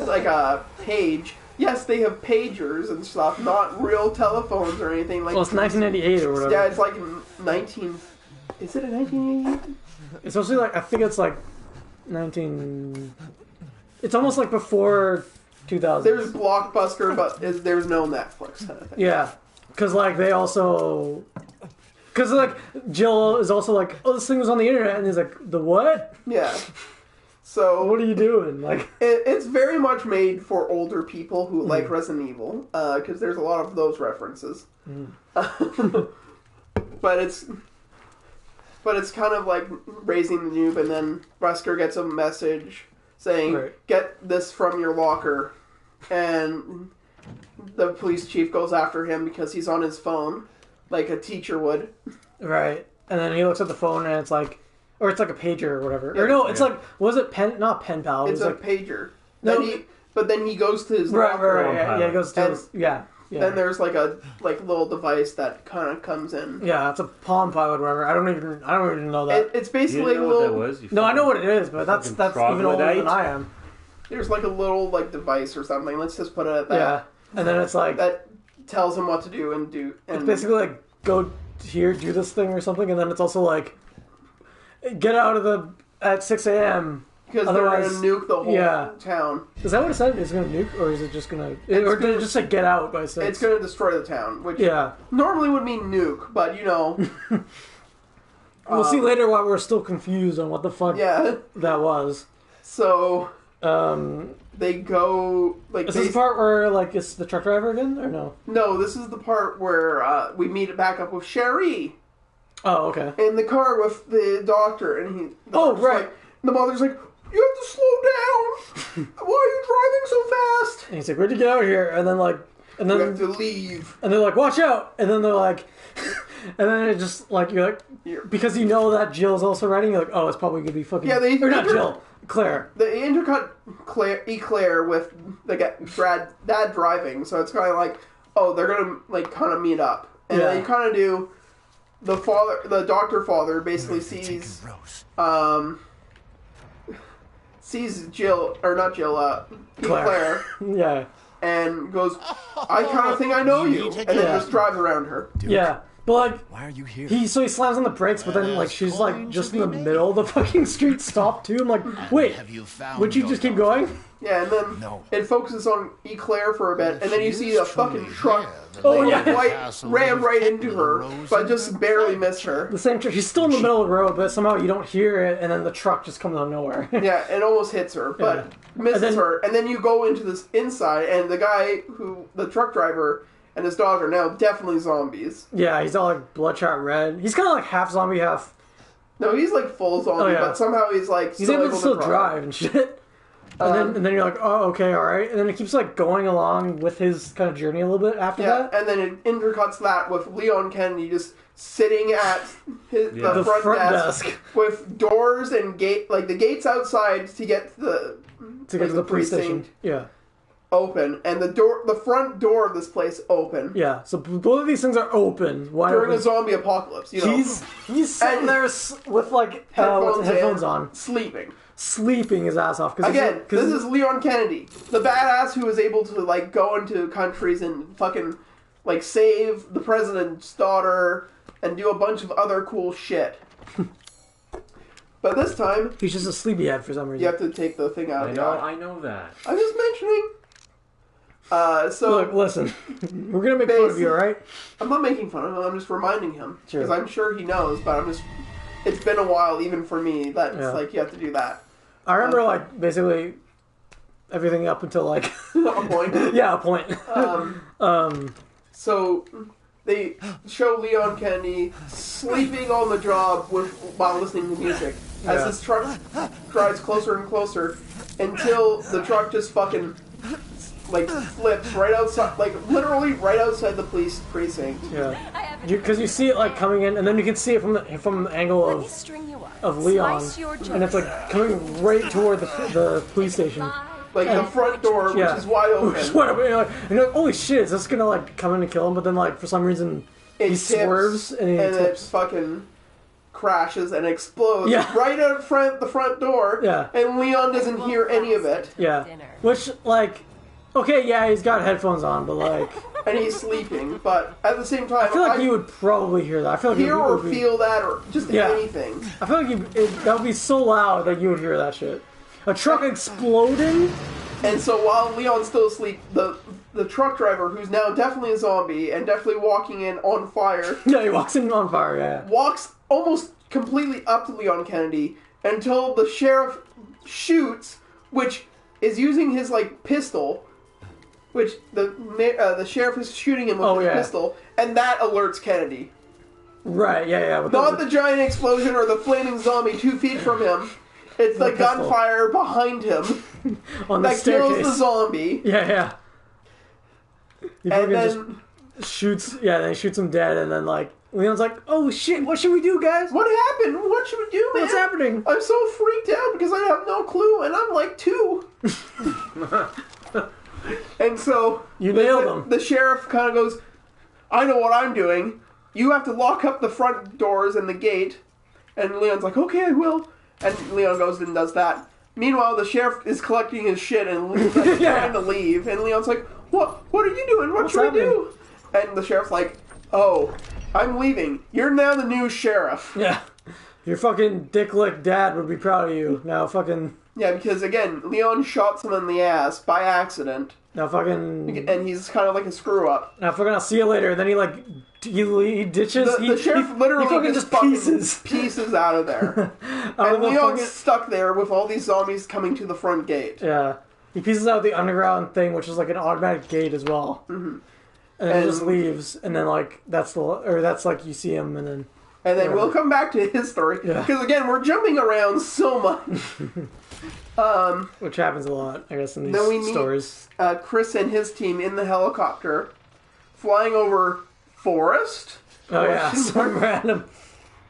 like a page. Yes, they have pagers and stuff, not real telephones or anything. Like, well, it's 1998 or whatever. Yeah, it's like 19... Is it a 1988? It's mostly like, I think it's like 19... It's almost like before 2000. There's Blockbuster, but there's no Netflix kind of thing. Yeah, because like they also... Because like Jill is also like, oh, this thing was on the internet, and he's like, the what? Yeah. So what are you doing? Like, it's very much made for older people who like Resident Evil, because there's a lot of those references. But it's kind of like raising the noob, and then Wesker gets a message saying, "Get this from your locker," and the police chief goes after him because he's on his phone, like a teacher would. Right, and then he looks at the phone, and it's like, or it's like a pager or whatever. Yeah, or no, it's like, was it pen? Not pen pal. It's a like, pager. No, then he goes to his locker. Right. Yeah, he goes to his, Yeah. Then there's like a little device that kind of comes in. Yeah, it's a Palm Pilot, whatever. I don't even know that. It's basically you know a little. What that was? No, I know what it is, but that's even older than I am. There's like a little like device or something. Let's just put it at that. Yeah, and then it's like that tells him what to do and do. And it's basically like go here, do this thing or something, and then it's also like get out of at 6 a.m. Because they're going to nuke the whole town. Is that what it said? Is it going to nuke, or is it just going to... Or did it just say get out by 6? It's going to destroy the town, which normally would mean nuke, but, you know... We'll see later why we're still confused on what the fuck that was. So, they go... Is this the part where, like, it's the truck driver again, or no? No, this is the part where we meet back up with Sherry. Oh, okay. In the car with the doctor, and right. The mother's like... You have to slow down. Why are you driving so fast? And he's like, "Where'd you get out here?" And then you have to leave. And they're like, "Watch out!" And then they're like, and then it just like you're like, because you know that Jill's also riding. You're like, "Oh, it's probably gonna be fucking." Yeah, or not Jill, Claire. They intercut Claire with the dad driving, so it's kind of like, oh, they're gonna like kind of meet up, and then you kind of do. The doctor father basically sees Jill, or not Jill, Claire. Yeah. And goes, I kind of think I know you. And then just drives around her. Yeah. But like, why are you here? He slams on the brakes, but then like she's like just in the middle of the fucking street, stop too. I'm like, wait, would you just keep going? Yeah, and then it focuses on Claire for a bit, and then you see a fucking truck ram right into her, but just barely missed her. The same truck. She's still in the middle of the road, but somehow you don't hear it, and then the truck just comes out of nowhere. Yeah, it almost hits her, but misses her, and then you go into this inside, and the truck driver and his dog are now definitely zombies. Yeah, he's all like bloodshot red. He's kind of like half zombie, half... No, he's like full zombie, but somehow he's like he's able to still drive and shit. And then you're like, oh, okay, all right. And then it keeps like going along with his kind of journey a little bit after that. And then it intercuts that with Leon Kennedy just sitting at the front desk with doors and the gates outside to get to the police station. Yeah. Open, and the front door of this place open. Yeah, so both of these things are open. During a zombie apocalypse, you know. He's sitting there with like headphones on, sleeping his ass off. Again, this is Leon Kennedy, the badass who is able to like go into countries and fucking like save the president's daughter and do a bunch of other cool shit. But this time, he's just a sleepyhead for some reason. You have to take the thing out. I know that. I'm just mentioning. Look, listen. We're gonna make fun of you, alright? I'm not making fun of him. I'm just reminding him because I'm sure he knows. But it's been a while, even for me. That's like you have to do that. I remember like basically everything up until like a point. Yeah, a point. So they show Leon Kennedy sleeping on the job while listening to music as this truck drives closer and closer until the truck just fucking like flips right outside, like literally right outside the police precinct. Yeah, because you see it like coming in, and then you can see it from the angle of Leon, and it's like coming right toward the police station. Like the front door, which is wide open. Which is wide open. You're like, holy shit, is this gonna like come in and kill him? But then like for some reason he swerves and it fucking crashes and explodes right out front the front door. Yeah. And Leon doesn't hear any of it. Yeah. Which like, okay, yeah, he's got headphones on, but like, and he's sleeping. But at the same time, I feel like you would probably hear that. I feel like hear or feel that or just anything. I feel like that would be so loud that you would hear that shit. A truck exploding. And so while Leon's still asleep, the truck driver, who's now definitely a zombie and definitely walking in on fire. Yeah, he walks in on fire, yeah. Walks almost completely up to Leon Kennedy until the sheriff shoots, which is using his, like, pistol, which the sheriff is shooting him with his pistol, and that alerts Kennedy. Right, yeah. Not the giant explosion or the flaming zombie 2 feet from him. It's the gunfire behind him on the that staircase. kills the zombie. Yeah. He and then just shoots. Yeah, then he shoots him dead, and then like Leon's like, "Oh shit, what should we do, guys? What happened? What should we do, man? What's happening? I'm so freaked out because I have no clue, and I'm like 2." And so you nailed him. The sheriff kind of goes, "I know what I'm doing. You have to lock up the front doors and the gate." And Leon's like, "Okay, I will." And Leon goes and does that. Meanwhile, the sheriff is collecting his shit and trying to leave. And Leon's like, What are you doing? What should we do?" And the sheriff's like, "Oh, I'm leaving. You're now the new sheriff." Yeah. Your fucking dick-lick dad would be proud of you. Now fucking... Yeah, because again, Leon shot someone in the ass by accident. Now fucking... And he's kind of like a screw-up. Now fucking I'll see you later. And then he like... He ditches... The sheriff literally just pieces out of there. And Leon gets stuck there with all these zombies coming to the front gate. Yeah. He pieces out the underground thing, which is like an automatic gate as well. Mm-hmm. And then just leaves. And then like, that's like you see him and then... And then we'll come back to his story. Because again, we're jumping around so much. Which happens a lot, I guess, in these then we stories. Meet, Chris and his team in the helicopter, flying over forest. Oh yeah, some random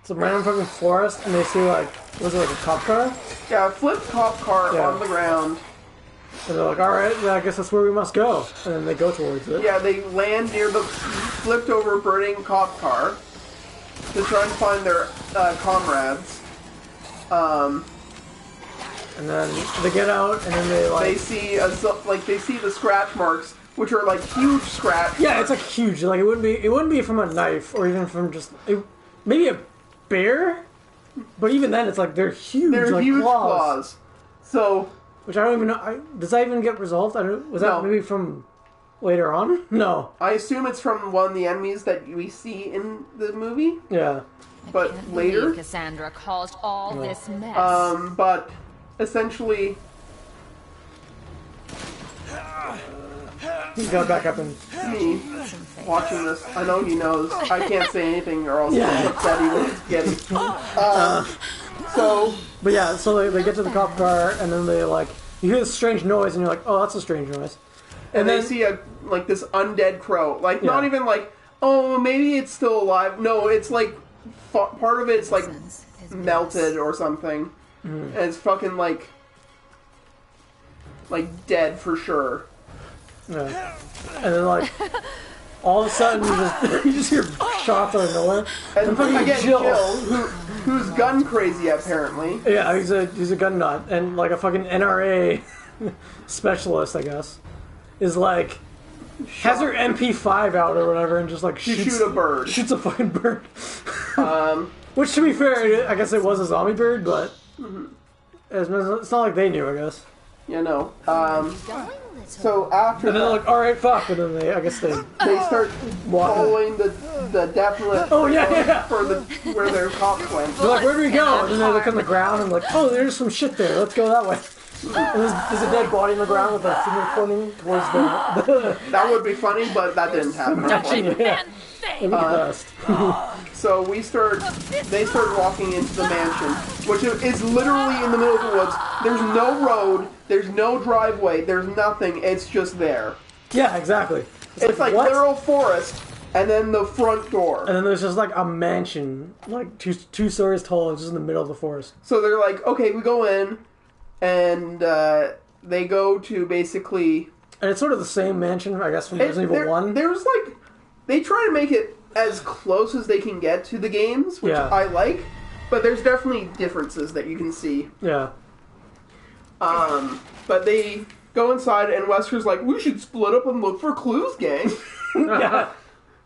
fucking forest, and they see like, was it like a cop car? Yeah, a flipped cop car on the ground. And they're like, alright, I guess that's where we must go. And then they go towards it. Yeah, they land near the flipped over burning cop car to try and find their comrades. And then they get out, and then they like... They see the scratch marks, which are like huge scratch marks. Yeah, it's like huge. Like it wouldn't be from a knife, or even from just... maybe a bear? But even then, it's like, they're huge. They're like huge claws. So... Which I don't even know... does that even get resolved? Was that maybe from later on? No. I assume it's from one of the enemies that we see in the movie. Yeah. But later... Cassandra caused all this mess. But... Essentially, he got back up and me watching this. I know he knows. I can't say anything, or else Daddy will get it. But yeah, so they get to the cop car, and then they like you hear this strange noise, and you're like, oh, that's a strange noise. And then they see this undead crow, like not even like, oh, maybe it's still alive. No, it's like part of it's like melted or something. And it's fucking like dead for sure. Yeah. And then like all of a sudden you just hear shots out of nowhere. And again, Jill, who's gun crazy apparently. Yeah, he's a gun nut, and like a fucking NRA specialist, I guess, is like has her MP5 out or whatever, and just like shoots a bird. Shoots a fucking bird. Which, to be fair, I guess it was a zombie bird, but. It's not like they knew, I guess. Yeah, no. So after and then they're like, all right, fuck, and then they start following the definite for where their cops went. They're like, where do we go? And then they look on the ground and like, oh, there's some shit there. Let's go that way. And there's a dead body on the ground with a finger pointing towards the. That would be funny, but that didn't happen. It'd be the best. So they start walking into the mansion, which is literally in the middle of the woods. There's no road. There's no driveway. There's nothing. It's just there. Yeah, exactly. It's like literal forest, and then the front door. And then there's just like a mansion, like two stories tall, just in the middle of the forest. So they're like, okay, we go in, and they go to basically... And it's sort of the same mansion, I guess, from Resident Evil 1. There's like... They try to make it as close as they can get to the games, which I like, but there's definitely differences that you can see. Yeah. But they go inside, and Wesker's like, we should split up and look for clues, gang. Yeah.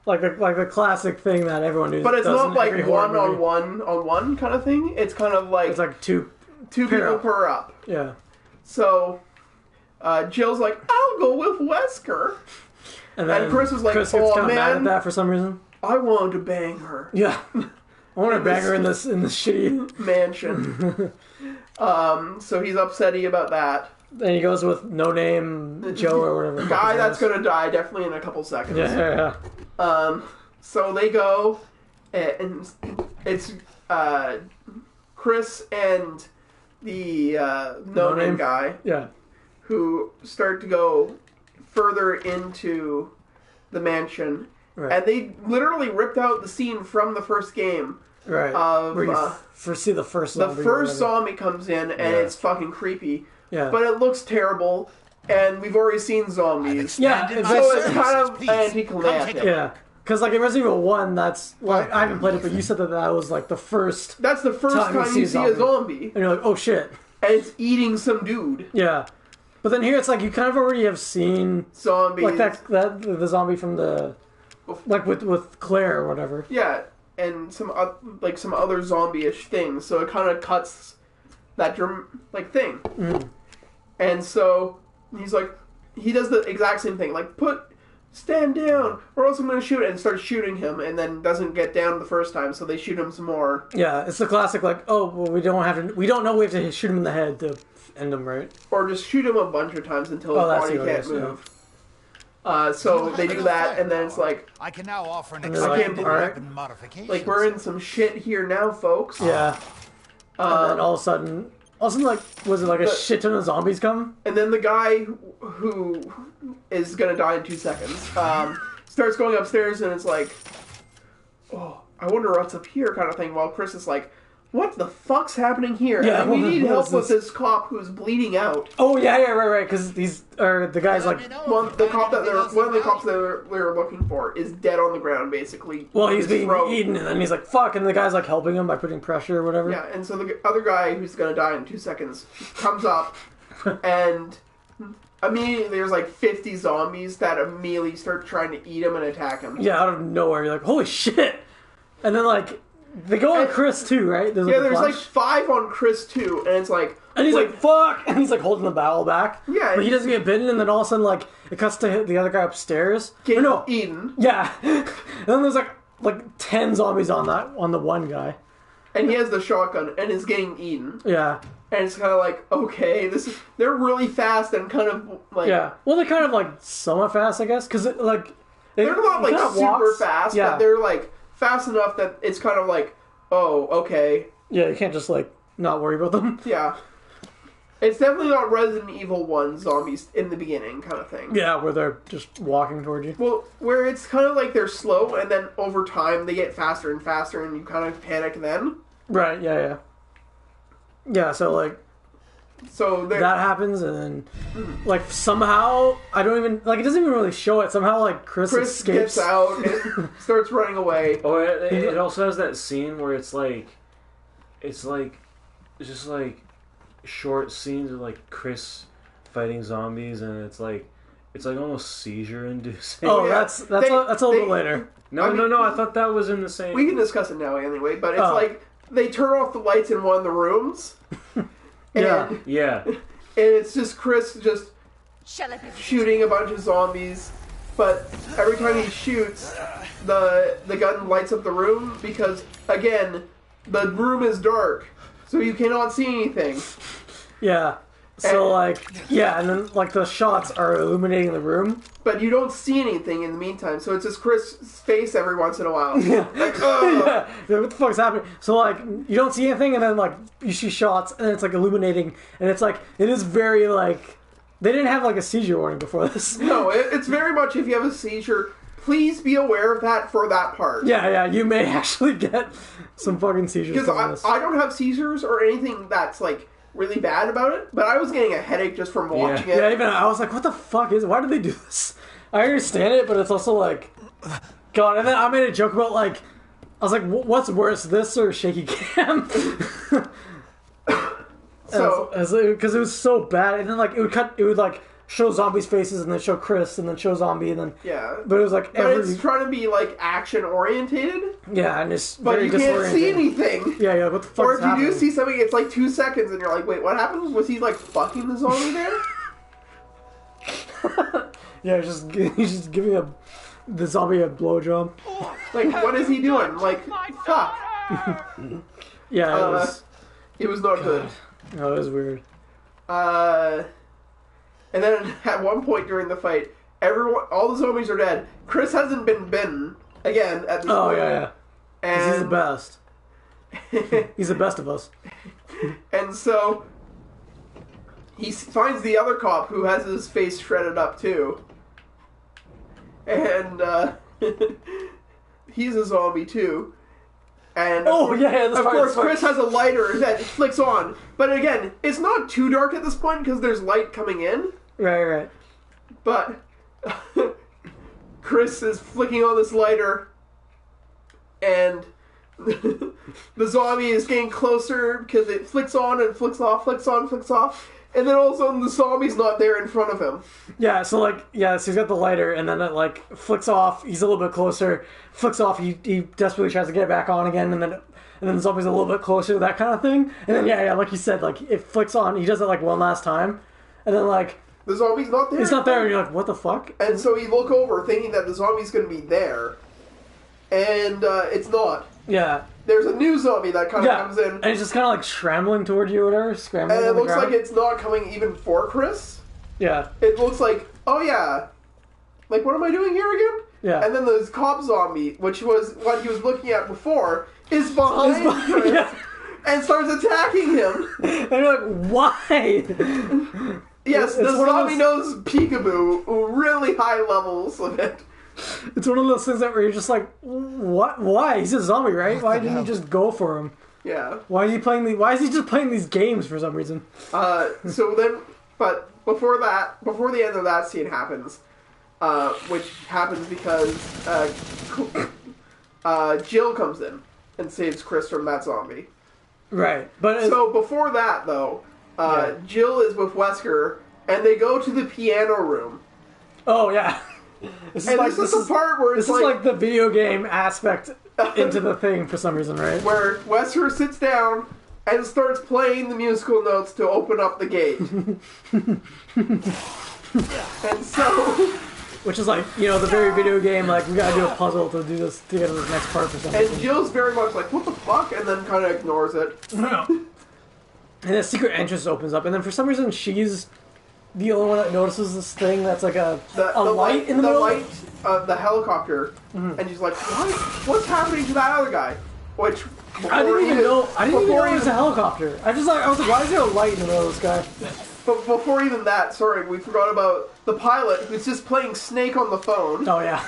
Like the classic thing that everyone does. But it's not like one on one kind of thing. It's kind of like... It's like two people per up. Yeah. So, Jill's like, I'll go with Wesker. And then Chris was like, Chris gets oh kind of man, mad at that for some reason. I wanted to bang her. Yeah. I want to bang her in this shitty mansion. So he's upsetty about that. And he goes with No Name Joe or whatever. Guy that's gonna die definitely in a couple seconds. Yeah. So they go, and it's Chris and the no name guy. Yeah. Who start to go further into the mansion. Right. And they literally ripped out the scene from the first game. Right. Where you see the first zombie. The first zombie comes in, and it's fucking creepy. Yeah. But it looks terrible, and we've already seen zombies. Yeah. So it's kind of anticlimactic. Yeah. Because, like, in Resident Evil 1, that's... Well, I haven't played it, but you said that was, like, the first... That's the first time you see a zombie. And you're like, oh, shit. And it's eating some dude. Yeah. But then here, it's like, you kind of already have seen... Zombies. Like, the zombie from the... Like, with Claire or whatever. Yeah. And some other zombie-ish things. So it kind of cuts that, thing. Mm. And so, he's like... He does the exact same thing. Like, stand down, or else I'm going to shoot, and starts shooting him, and then doesn't get down the first time, so they shoot him some more. Yeah, it's the classic, like, oh, well, we don't know we have to shoot him in the head to end him, right? Or just shoot him a bunch of times until his body can't move. Yeah. So they do that, and then it's like... I can now offer an expanded weapon modification. Like, we're in some shit here now, folks. Yeah. And then all of a sudden, like, was it like a shit ton of zombies come? And then the guy who is gonna die in 2 seconds starts going upstairs, and it's like, oh, I wonder what's up here, kind of thing. While Chris is like, what the fuck's happening here? Yeah, and we need help with this cop who's bleeding out. Oh yeah, right. Because the guy's like, one of the cops that they're looking for is dead on the ground, basically. Well, he's being eaten, and then he's like, fuck, and the guy's like helping him by putting pressure or whatever. Yeah, and so the other guy who's gonna die in 2 seconds comes up, and immediately there's like 50 zombies that immediately start trying to eat him and attack him. Yeah, out of nowhere, you're like, holy shit! And then like, they go on Chris too, right? There's like 5 on Chris too, and it's like... And he's like, fuck! And he's like holding the barrel back. Yeah. But he doesn't get bitten, and then all of a sudden, like, it cuts to the other guy upstairs. Getting eaten. Yeah. And then there's like 10 zombies on the one guy. And he has the shotgun, and is getting eaten. Yeah. And it's kind of like, okay, they're really fast and kind of like... Yeah. Well, they're kind of like somewhat fast, I guess, because like... They're not like super fast, but they're like fast enough that it's kind of like, oh, okay. Yeah, you can't just like not worry about them. Yeah. It's definitely not Resident Evil 1 zombies in the beginning kind of thing. Yeah, where they're just walking towards you. Well, where it's kind of like they're slow, and then over time they get faster and faster, and you kind of panic then. Right, yeah. Yeah, so like... So that happens, and then, like, somehow, I don't even, like, it doesn't even really show it. Somehow, like, Chris escapes. Gets out and starts running away. Oh, it also has that scene where it's just like short scenes of like Chris fighting zombies, and it's like almost seizure inducing. Oh, that's a little bit later. No, I thought that was in the same. We can discuss it now anyway, but it's like they turn off the lights in one of the rooms. Yeah. And it's just Chris just shooting a bunch of zombies, but every time he shoots, the gun lights up the room because, again, the room is dark, so you cannot see anything. Yeah. So, like, yeah, and then, like, the shots are illuminating the room. But you don't see anything in the meantime, so it's just Chris' face every once in a while. Yeah. Like, yeah. What the fuck's happening? So, like, you don't see anything, and then, like, you see shots, and it's, like, illuminating, and it's, like, it is very, like... They didn't have, like, a seizure warning before this. No, it's very much if you have a seizure, please be aware of that for that part. Yeah, you may actually get some fucking seizures. Because I don't have seizures or anything that's, like, really bad about it, but I was getting a headache just from watching it. Yeah, even I was like, what the fuck is it? Why did they do this? I understand it, but it's also like, God. And then I made a joke about, like, I was like, what's worse, this or shaky cam? So, because it was so bad, and then like it would like show zombies' faces, and then show Chris, and then show zombie, and then yeah. But it was like it's trying to be like action orientated. Yeah, and it's but very you can't see anything. Yeah, what the fuck? Or if you do see something, it's like 2 seconds, and you're like, wait, what happened? Was he like fucking the zombie there? Yeah, he's just giving the zombie a blowjob. Like, what is he doing? Like, fuck. Yeah, it was not good. No, it was weird. And then at one point during the fight, all the zombies are dead. Chris hasn't been bitten again at this point. Oh yeah. And he's the best. He's the best of us. And so he finds the other cop who has his face shredded up too, and he's a zombie too. And of course, Chris has a lighter that flicks on. But again, it's not too dark at this point because there's light coming in. Right. But Chris is flicking on this lighter, and the zombie is getting closer because it flicks on and flicks off, flicks on, flicks off. And then all of a sudden the zombie's not there in front of him. Yeah, so he's got the lighter, and then it like flicks off, he's a little bit closer, flicks off, he desperately tries to get it back on again, and then the zombie's a little bit closer, that kind of thing. And then yeah, like you said, like it flicks on, he does it like one last time, and then like the zombie's not there. It's not there, and you're like, what the fuck? And so you look over thinking that the zombie's gonna be there, and it's not. Yeah. There's a new zombie that kind of comes in. And it's just kind of like scrambling toward you or whatever. Scrambling and it looks ground. like it's not coming even for Chris. Yeah. It looks like, oh yeah. Like, what am I doing here again? Yeah. And then this cop zombie, which was what he was looking at before, is behind Chris and starts attacking him. And you're like, why? Yes, the zombie knows peekaboo, really high levels of it. It's one of those things that where you're just like, what? Why? He's a zombie, right? Why didn't he just go for him? Yeah. Why is he just playing these games for some reason? So then, but before the end of that scene happens, which happens because Jill comes in and saves Chris from that zombie. Right, but so before that though, Jill is with Wesker and they go to the piano room. Oh yeah. This is the part where it's like the video game aspect into the thing for some reason, right? Where Wesker sits down and starts playing the musical notes to open up the gate. And so... Which is like, the very video game, like, we gotta do a puzzle to do this, to get to this next part for some reason. And Jill's very much like, what the fuck? And then kind of ignores it. And the secret entrance opens up, and then for some reason she's the only one that notices this thing that's like a light in the middle? The light of the helicopter. Mm-hmm. And she's like, what's happening to that other guy? Which... I didn't even know it was a helicopter. I was like, why is there a light in the middle of this guy? But before even that, sorry, we forgot about the pilot who's just playing Snake on the phone. Oh, yeah.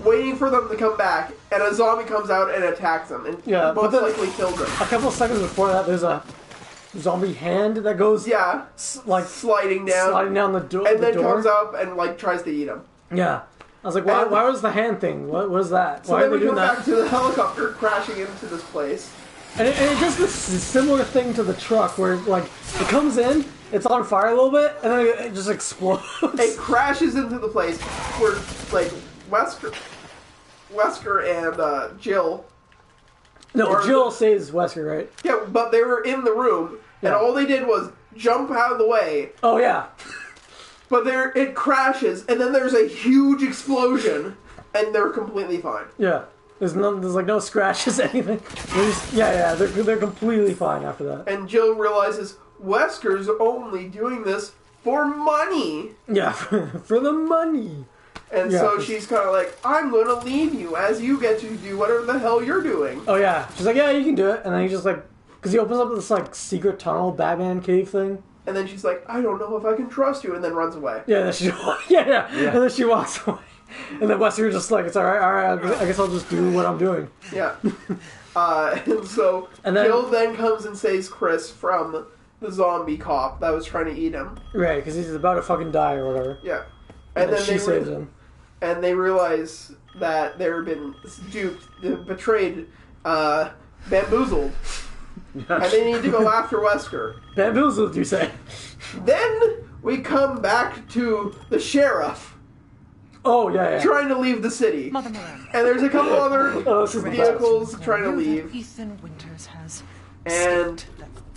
Waiting for them to come back, and a zombie comes out and attacks them, and most likely kills them. A couple of seconds before that, there's a zombie hand that goes... Yeah, like sliding down the door. And then comes up and like tries to eat him. Yeah. I was like, why was the hand thing? What was that? So then we come back to the helicopter crashing into this place. And it does this similar thing to the truck where, like, it comes in, it's on fire a little bit, and then it just explodes. It crashes into the place where, like, Wesker and Jill... No, Jill saves Wesker, right? Yeah, but they were in the room, and all they did was jump out of the way. Oh, yeah. But it crashes, and then there's a huge explosion, and they're completely fine. Yeah. There's like no scratches, anything. They're completely fine after that. And Jill realizes, Wesker's only doing this for money. Yeah, for the money. And so she's kind of like, I'm going to leave you as you get to do whatever the hell you're doing. Oh, yeah. She's like, yeah, you can do it. And then he just like, because he opens up this like secret tunnel Batman cave thing. And then she's like, I don't know if I can trust you, and then runs away. Yeah, and then she, yeah. And then she walks away. And then Wesker's just like, it's alright, I guess I'll just do what I'm doing. Yeah. And so Gil then comes and saves Chris from the zombie cop that was trying to eat him. Right, because he's about to fucking die or whatever. Yeah. And then she saves him. And they realize that they've been duped, betrayed, bamboozled. And they need to go after Wesker. Bamboozled, you say? Then we come back to the sheriff. Oh, yeah. Trying to leave the city. And there's a couple other vehicles trying to leave. Ethan Winters has... And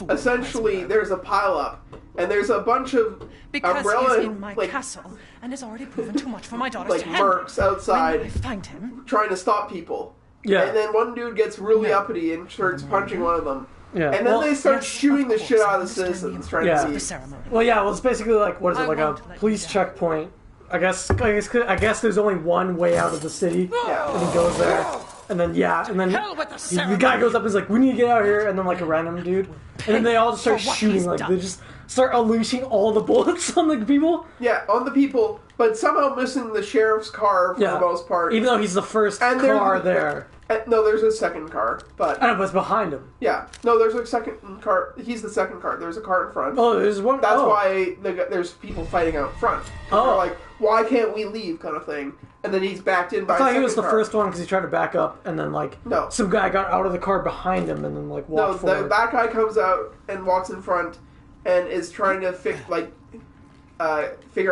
essentially there's a pileup. And there's a bunch of umbrella he's in my castle and has already proven too much for my daughter's like mercs outside I find him, trying to stop people. Yeah. And then one dude gets really uppity and starts punching one of them. Yeah. And then they start shooting the shit out of the citizens trying to see. Well, it's basically like, what is it, like a police checkpoint. I guess there's only one way out of the city. Yeah. And he goes there. And then, the guy goes up and is like, we need to get out of here. And then, like, a random dude. And then they all just start shooting. Like, they just start unleashing all the bullets on the people. Yeah, on the people. But somehow missing the sheriff's car for the most part. Even though he's the first car there. No, there's a second car. But I know, but it's behind him. Yeah. No, there's a second car. He's the second car. There's a car in front. Oh, there's one. That's why there's people fighting out front. Oh. They're like, why can't we leave kind of thing. And then he's backed in by I thought a he was the car. first one because he tried to back up and then, like, some guy got out of the car behind him and then, like, walked forward. No, that guy comes out and walks in front and is trying to figure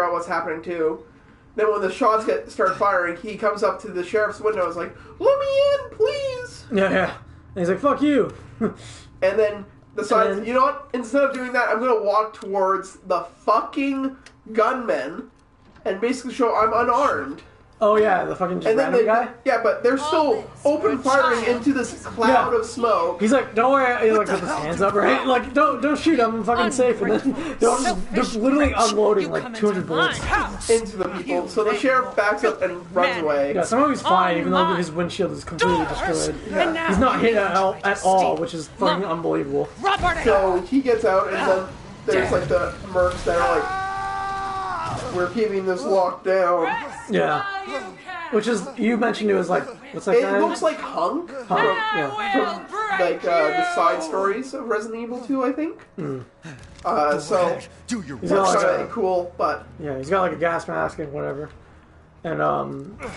out what's happening too. Then when the shots start firing, he comes up to the sheriff's window and is like, let me in, please! Yeah. And he's like, fuck you! And then decides, you know what? Instead of doing that, I'm going to walk towards the fucking gunmen and basically show I'm unarmed. Oh yeah, the fucking just random guy? Yeah, but they're still open firing into this cloud of smoke. He's like, don't worry, he like puts his hands up, right? Like, don't shoot, I'm fucking safe. And then they're literally unloading like 200 bullets into the people. So the sheriff backs up and runs away. Yeah, somehow he's fine, even though his windshield is completely destroyed. Yeah. He's not hit at all, which is fucking unbelievable. So he gets out, and then there's like the mercs that are like, we're keeping this locked down. Yeah. Which is, you mentioned it was like, what's that guy? It looks like Hunk from like the side stories of Resident Evil 2, I think. So he's kind of cool, but yeah, he's got like a gas mask and whatever. And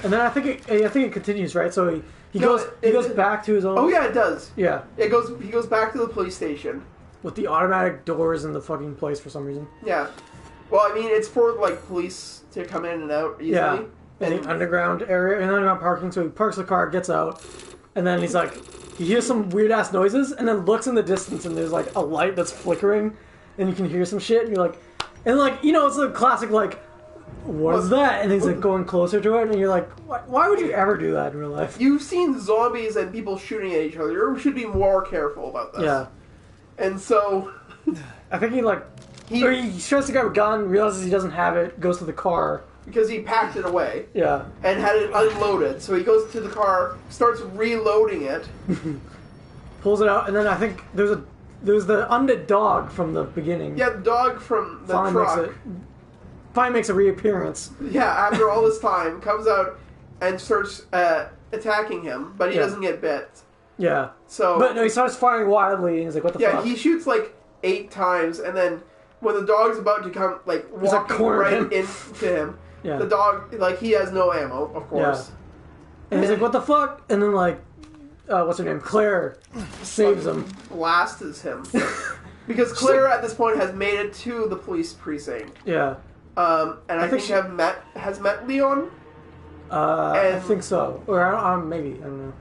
then I think it continues, right? So he goes back to his own. Oh yeah, it does. Yeah, he goes back to the police station with the automatic doors in the fucking place for some reason. Yeah. Well, I mean, it's for like police to come in and out easily. Yeah. In the underground area, in the underground parking, so he parks the car, gets out, and then he's like, he hears some weird ass noises, and then looks in the distance, and there's like a light that's flickering, and you can hear some shit, and you're like, and like, you know, it's a classic like, what is that? And he's like going closer to it, and you're like, why would you ever do that in real life? You've seen zombies and people shooting at each other. You should be more careful about this. Yeah. And so, I think he tries to grab a gun, realizes he doesn't have it, goes to the car. Because he packed it away. Yeah. And had it unloaded. So he goes to the car, starts reloading it. Pulls it out, and then I think there's the undead dog from the beginning. Yeah, the dog from the truck. Finally makes a reappearance. Yeah, after all this time, comes out and starts attacking him, but he doesn't get bit. Yeah. So, but no, he starts firing wildly, and he's like, what the fuck? Yeah, he shoots like 8 times, and then when the dog's about to come, like, walking right into him, the dog, like, he has no ammo, of course. Yeah. And he's like, what the fuck? And then, like, what's her name? Claire saves him. Blasts him. Because Claire, at this point, has made it to the police precinct. Yeah. And I think she has met Leon? I think so. Or, maybe, I don't know.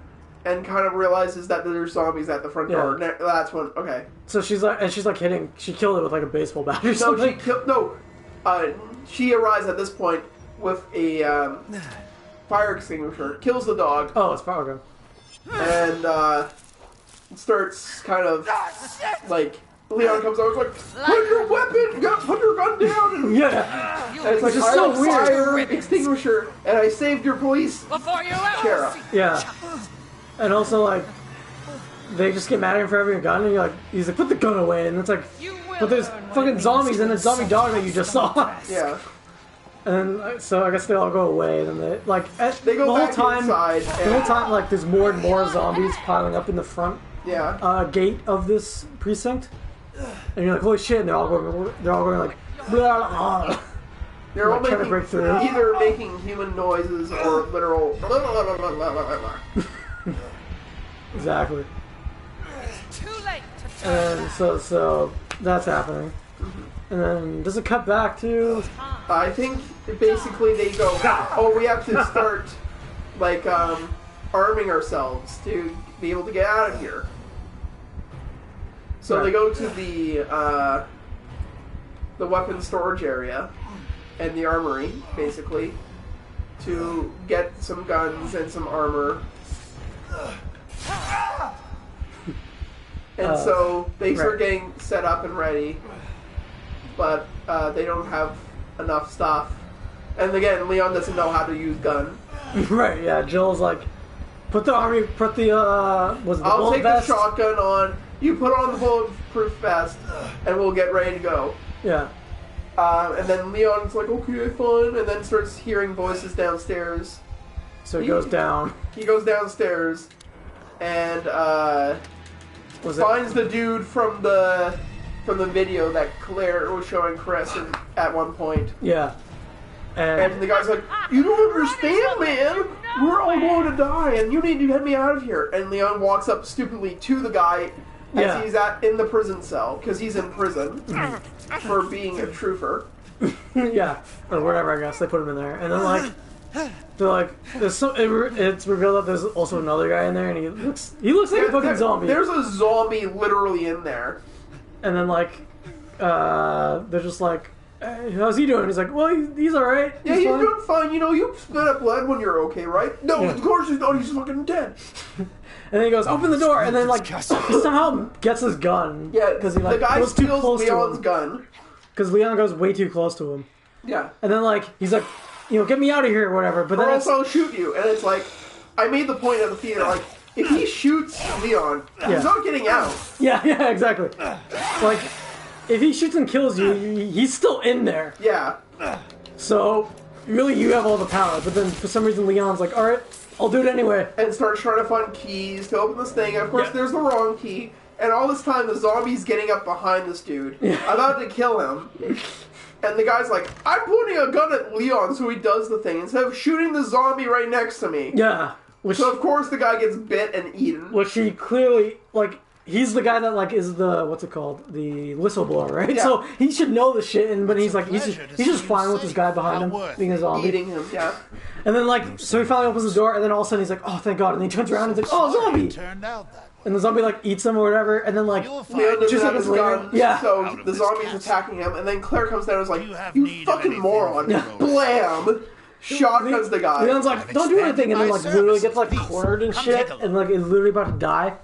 And kind of realizes that there's zombies at the front door. That's when, okay. So she's like hitting, she killed it with like a baseball bat or something. She arrives at this point with a fire extinguisher, kills the dog. Oh, it's fire. And starts kind of like Leon comes over, it's like, put your weapon, put your gun down, and, Yeah. and it's like, Which is I so have weird. fire extinguisher, and I saved your police Before you sheriff. Yeah. And also, like, they just get mad at him for having a gun, and he's like, put the gun away, and it's like, but there's fucking zombies and a zombie dog that you just saw. Yeah. And so I guess they all go away, and then they, like, They go the whole back time, inside. the whole time, like, there's more and more zombies piling up in the front gate of this precinct. And you're like, holy shit, and they're all going like, blah, blah. They're all trying to break through. either making human noises or literal blah, blah, blah, blah, blah, blah, blah. Exactly. too late to turn. And so that's happening. And then does it cut back to? I think basically they go, oh, we have to start like arming ourselves to be able to get out of here. So Right. they go to the weapon storage area and the armory, basically, to get some guns and some armor. And so they start getting set up and ready, but they don't have enough stuff. And again, Leon doesn't know how to use gun. Right, yeah. Jill's like, put the I'll bullet take vest? the shotgun on. You put on the bulletproof vest, and we'll get ready to go. Yeah. And then Leon's like, okay, fine, and then starts hearing voices downstairs. So he goes down. He goes downstairs, and finds the dude from the video that Claire was showing Chris at one point. Yeah. And the guy's like, you don't understand, man. We're all going to die, and you need to get me out of here. And Leon walks up stupidly to the guy as he's in the prison cell, because he's in prison for being a trooper. Yeah, or whatever. I guess they put him in there, and then like they're like, it's revealed that there's also another guy in there, and he looks like a fucking zombie. There's a zombie literally in there. And then like they're just like, hey, how's he doing? He's like, well, he's all right. Yeah, he's doing fine. You know, you spit up blood when you're okay, right? No, of course he's not. He's fucking dead. And then he goes, open the door, and then like he somehow gets his gun. Yeah, because he like the guy goes too steals close Leon's to him. gun. Because Leon goes way too close to him. Yeah. And then like he's like, get me out of here or whatever. But or then else I'll shoot you. And it's like, I made the point of the theater, like, if he shoots Leon, he's not getting out. Yeah, exactly. Like, if he shoots and kills you, he's still in there. Yeah. So, really, you have all the power. But then, for some reason, Leon's like, alright, I'll do it anyway. And starts trying to find keys to open this thing. And of course, there's the wrong key. And all this time, the zombie's getting up behind this dude, about to kill him. And the guy's like, I'm pointing a gun at Leon so he does the thing, instead of shooting the zombie right next to me. Yeah. So, of course, the guy gets bit and eaten. Which he clearly, like, he's the guy that, like, is the, what's it called? The whistleblower, right? Yeah. So, he should know the shit, but he's like, he's just fine with this guy behind him being a zombie. Eating him, yeah. And then, like, so he finally opens the door, and then all of a sudden he's like, oh, thank God. And he turns around and he's like, oh, zombie! Turned out that And the zombie, like, eats him or whatever, and then, like, Leon doesn't just have seconds his later, gun, yeah. so the zombie's attacking him, and then Claire comes down and is like, you need of fucking anything moron. Yeah. Blam! Shotguns the guy. Leon's like, don't do anything, and then, like, literally gets, like, cornered and Come shit, take a look. and, like, is literally about to die.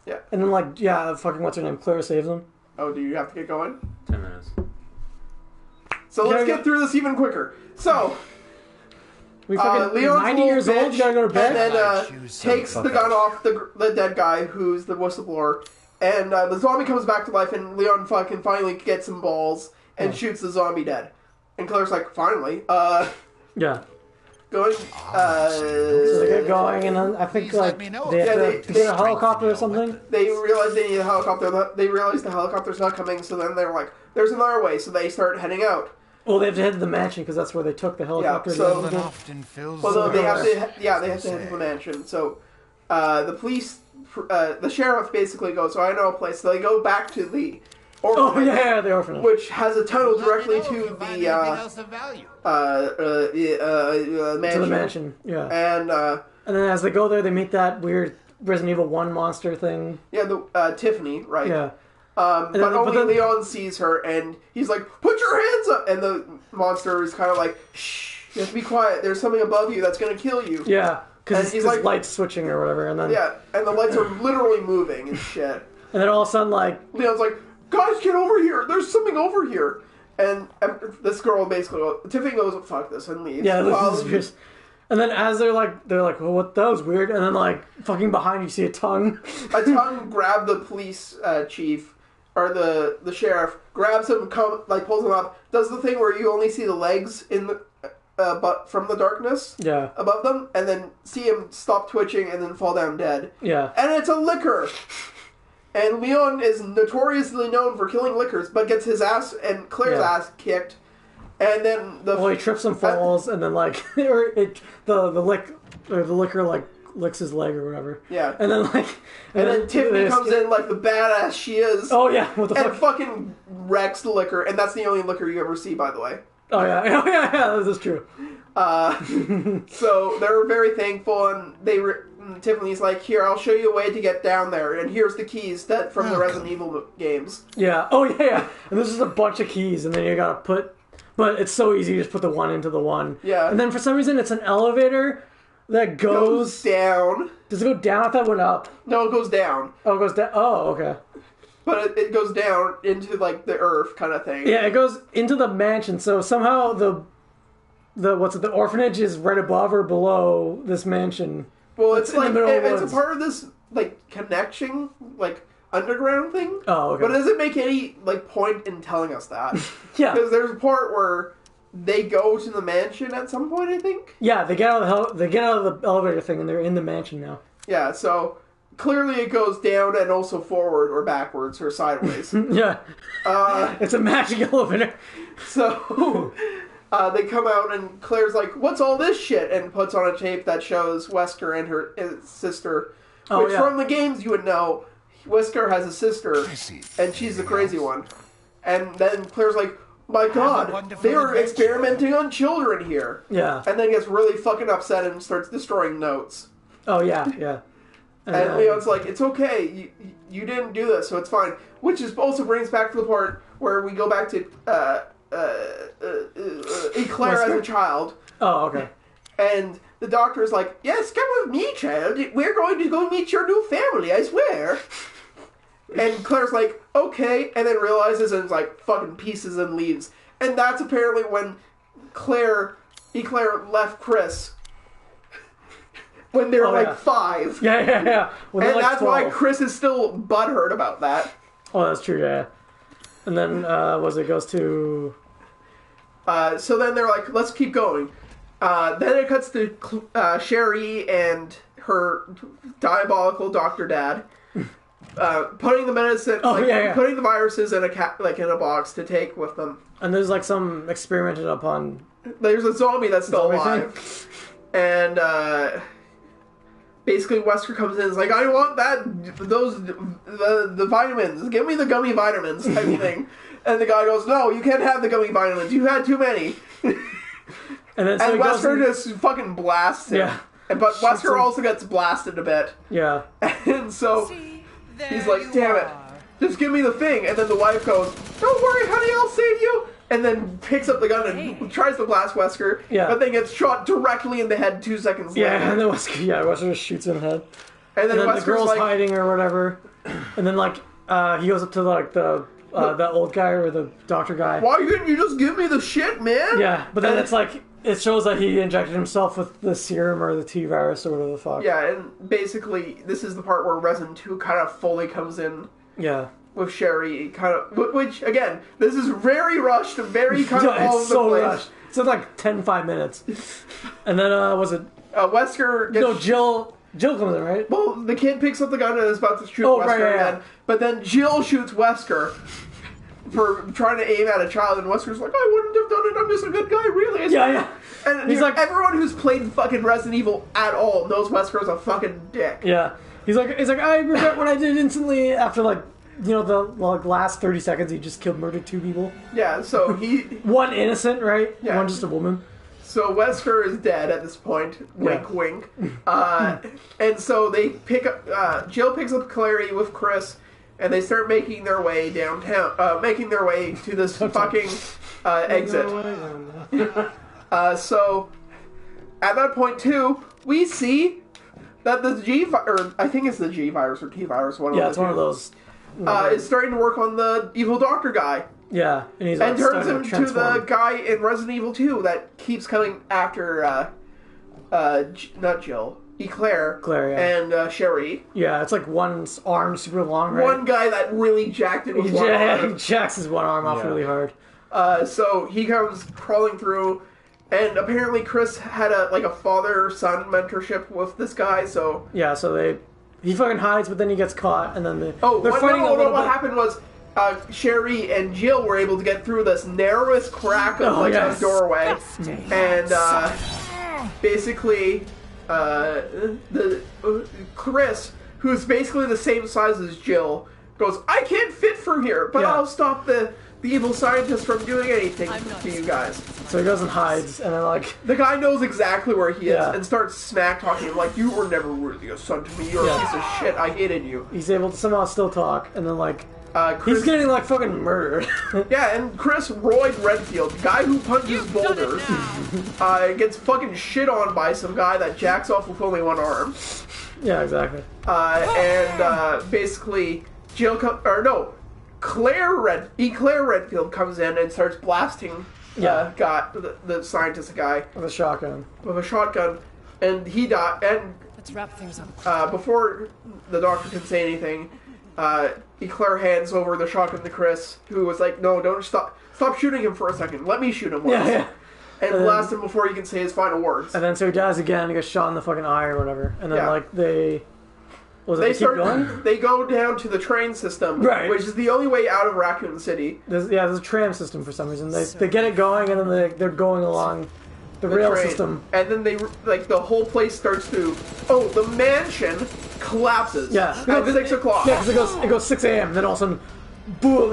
Yeah. And then, like, fucking what's her name? Claire saves him. Oh, do you have to get going? 10 minutes. So let's Yeah, get through this even quicker. So, We fucking, Leon's 90 years little old, you gotta go to bed? And then takes the gun off the dead guy who's the whistleblower. And the zombie comes back to life, and Leon fucking finally gets some balls and shoots the zombie dead. And Claire's like, finally. Yeah. Going. So they get going, and then I think, Please let like, me know. they have Yeah, to get a helicopter or something. They realize they need a helicopter. They realize the helicopter's not coming, so then they're like, there's another way. So they start heading out. Well, they have to head to the mansion, because that's where they took the helicopter. so- to often fills Well, no, the they have house. to. They have to head to the mansion. So, the police, the sheriff basically goes. So I know a place. So they go back to the Oh, orphanage, yeah, the orphanage. which has a tunnel directly Let me know if to you find the anything else of value. mansion. To the mansion, yeah. And And then as they go there, they meet that weird Resident Evil 1 monster thing. yeah, the Tiffany, right? Yeah. But then- only then- Leon sees her, and he's like, "Put your hands up!" And the monster is kind of like, "Shh, you have to be quiet. There's something above you that's gonna kill you." Yeah, And because he's he's like- lights switching or whatever, and then Yeah, and the lights are literally moving and shit. and then all of a sudden, like, Leon's like, guys, get over here! There's something over here! And this girl basically goes, Tiffany goes, fuck this, and leaves. Yeah, this is just... And then as they're like, well, what, that was weird. And then like, fucking behind you see a tongue. A tongue grabbed the police chief, or the sheriff, grabs him, pulls him up, does the thing where you only see the legs in the, but from the darkness above them, and then see him stop twitching and then fall down dead. Yeah. And it's a licker! And Leon is notoriously known for killing lickers, but gets his ass and Claire's ass kicked. And then he trips and falls, and then like the licker like licks his leg or whatever. Yeah. And then like and then Tiffany comes in like the badass she is. Oh yeah, what the fuck? And fucking wrecks the licker, and that's the only licker you ever see, by the way. Oh yeah, yeah, this is true. So they're very thankful, and Tiffany's like, here, I'll show you a way to get down there, and here's the keys from the Resident Evil games. Yeah. Oh yeah. And there's just a bunch of keys, and then you gotta put. But it's so easy, you just put the one into the one. Yeah. And then for some reason, it's an elevator that goes down. Does it go down? I thought it went up. No, it goes down. Oh, it goes down. Oh, okay. But it goes down into like the earth kind of thing. Yeah, it goes into the mansion. So somehow the orphanage is right above or below this mansion. Well, it's like it's woods. a part of this like connection, like underground thing. Oh, okay. But it doesn't make any like point in telling us that. Yeah. Because there's a part where they go to the mansion at some point, I think. Yeah, they get out of the elevator thing and they're in the mansion now. Yeah, so clearly it goes down and also forward or backwards or sideways. Yeah. It's a magic elevator. So they come out and Claire's like, "What's all this shit?" and puts on a tape that shows Wesker and her sister. Which from the games you would know, Wesker has a sister, and she's the crazy one. And then Claire's like, my god, they are experimenting on children here. Yeah. And then gets really fucking upset and starts destroying notes. Oh, yeah. And Leon's like, it's okay, you didn't do this, so it's fine. Which also brings back to the part where we go back to Claire as a child. Oh, okay. And the doctor's like, yes, come with me, child. We're going to go meet your new family, I swear. And Claire's like, okay, and then realizes and is like, fucking pieces and leaves. And that's apparently when Claire left Chris. When they were 5. Yeah. When and that's 12. why Chris is still butthurt about that. Oh, that's true, yeah. And then, it goes to... So then they're like, let's keep going. Then it cuts to Sherry and her diabolical Dr. Dad. Putting the medicine, putting the viruses in a box to take with them. And there's like some experimented upon. There's a zombie that's still alive, and basically Wesker comes in and is like, I want the vitamins. Give me the gummy vitamins type of thing. And the guy goes, no, you can't have the gummy vitamins. You had too many. And then so Wesker just fucking blasts him. Yeah. But Wesker also gets blasted a bit. Yeah. And so he's like, damn it, just give me the thing. And then the wife goes, don't worry, honey, I'll save you. And then picks up the gun and tries to blast Wesker. Yeah. But then gets shot directly in the head 2 seconds later. Yeah, and then Wesker just shoots him in the head. And then the girl's like, hiding or whatever. And then he goes up to that old guy or the doctor guy. Why couldn't you just give me the shit, man? Yeah, but then it's like, it shows that he injected himself with the serum or the T-virus or whatever the fuck. Yeah, and basically, this is the part where Resin 2 kind of fully comes in. Yeah. With Sherry, kind of, which, again, this is very rushed, very kind of all over the place. Rushed. It's like 5 minutes. And then, was it... Wesker gets... No, Jill comes in, right? Well, the kid picks up the gun and is about to shoot Wesker again. But then Jill shoots Wesker for trying to aim at a child, and Wesker's like, I wouldn't have done it, I'm just a good guy, really. Yeah. And he's like, everyone who's played fucking Resident Evil at all knows Wesker's a fucking dick. Yeah. He's like, I regret what I did instantly after, the last 30 seconds he just murdered 2 people. Yeah, so he... One innocent, right? Yeah. One just a woman. So Wesker is dead at this point. Wink, wink. And so they pick up... Jill picks up Clary with Chris, and they start making their way downtown. Making their way to this fucking exit. So, at that point, too, we see that the I think it's the G virus or T virus, one of those. Yeah, it's one of those. is starting to work on the evil doctor guy. Yeah, and he's and turns him to the guy in Resident Evil 2 that keeps coming after not Jill, Claire, and Sherry. Yeah, it's like one's arm super long, right? One guy that really jacked it with one arm. He jacks his one arm off really hard. So he comes crawling through, and apparently Chris had a father-son mentorship with this guy. So yeah, so he fucking hides, but then he gets caught, and then they're fighting what happened was. Sherry and Jill were able to get through this narrowest crack of a doorway, and basically, Chris, who's basically the same size as Jill, goes, "I can't fit through here, but I'll stop the evil scientist from doing anything to you guys." So he goes and hides, and then the guy knows exactly where he is and starts smack talking him like, "You were never really a son to me. You're a piece of shit. I hated you." He's able to somehow still talk, and then Chris, he's getting fucking murdered. Yeah, and Chris Roy Redfield, guy who punches boulders, gets fucking shit on by some guy that jacks off with only one arm. Yeah, exactly. And basically, Claire Redfield comes in and starts blasting the scientist guy with a shotgun. And he died. And let's wrap things up. Before the doctor can say anything, Claire hands over the shotgun to Chris, who was like, "No, don't stop shooting him for a second. Let me shoot him once." Yeah. And blast him before he can say his final words. And then so he dies again, he gets shot in the fucking eye or whatever. And then they keep going? They go down to the train system, which is the only way out of Raccoon City. There's a tram system for some reason. They get it going, and then they're going along the rail train system. And then the whole place starts to... Oh, the mansion collapses at 6 o'clock. Yeah, because it goes 6 a.m., then all of a sudden, boom,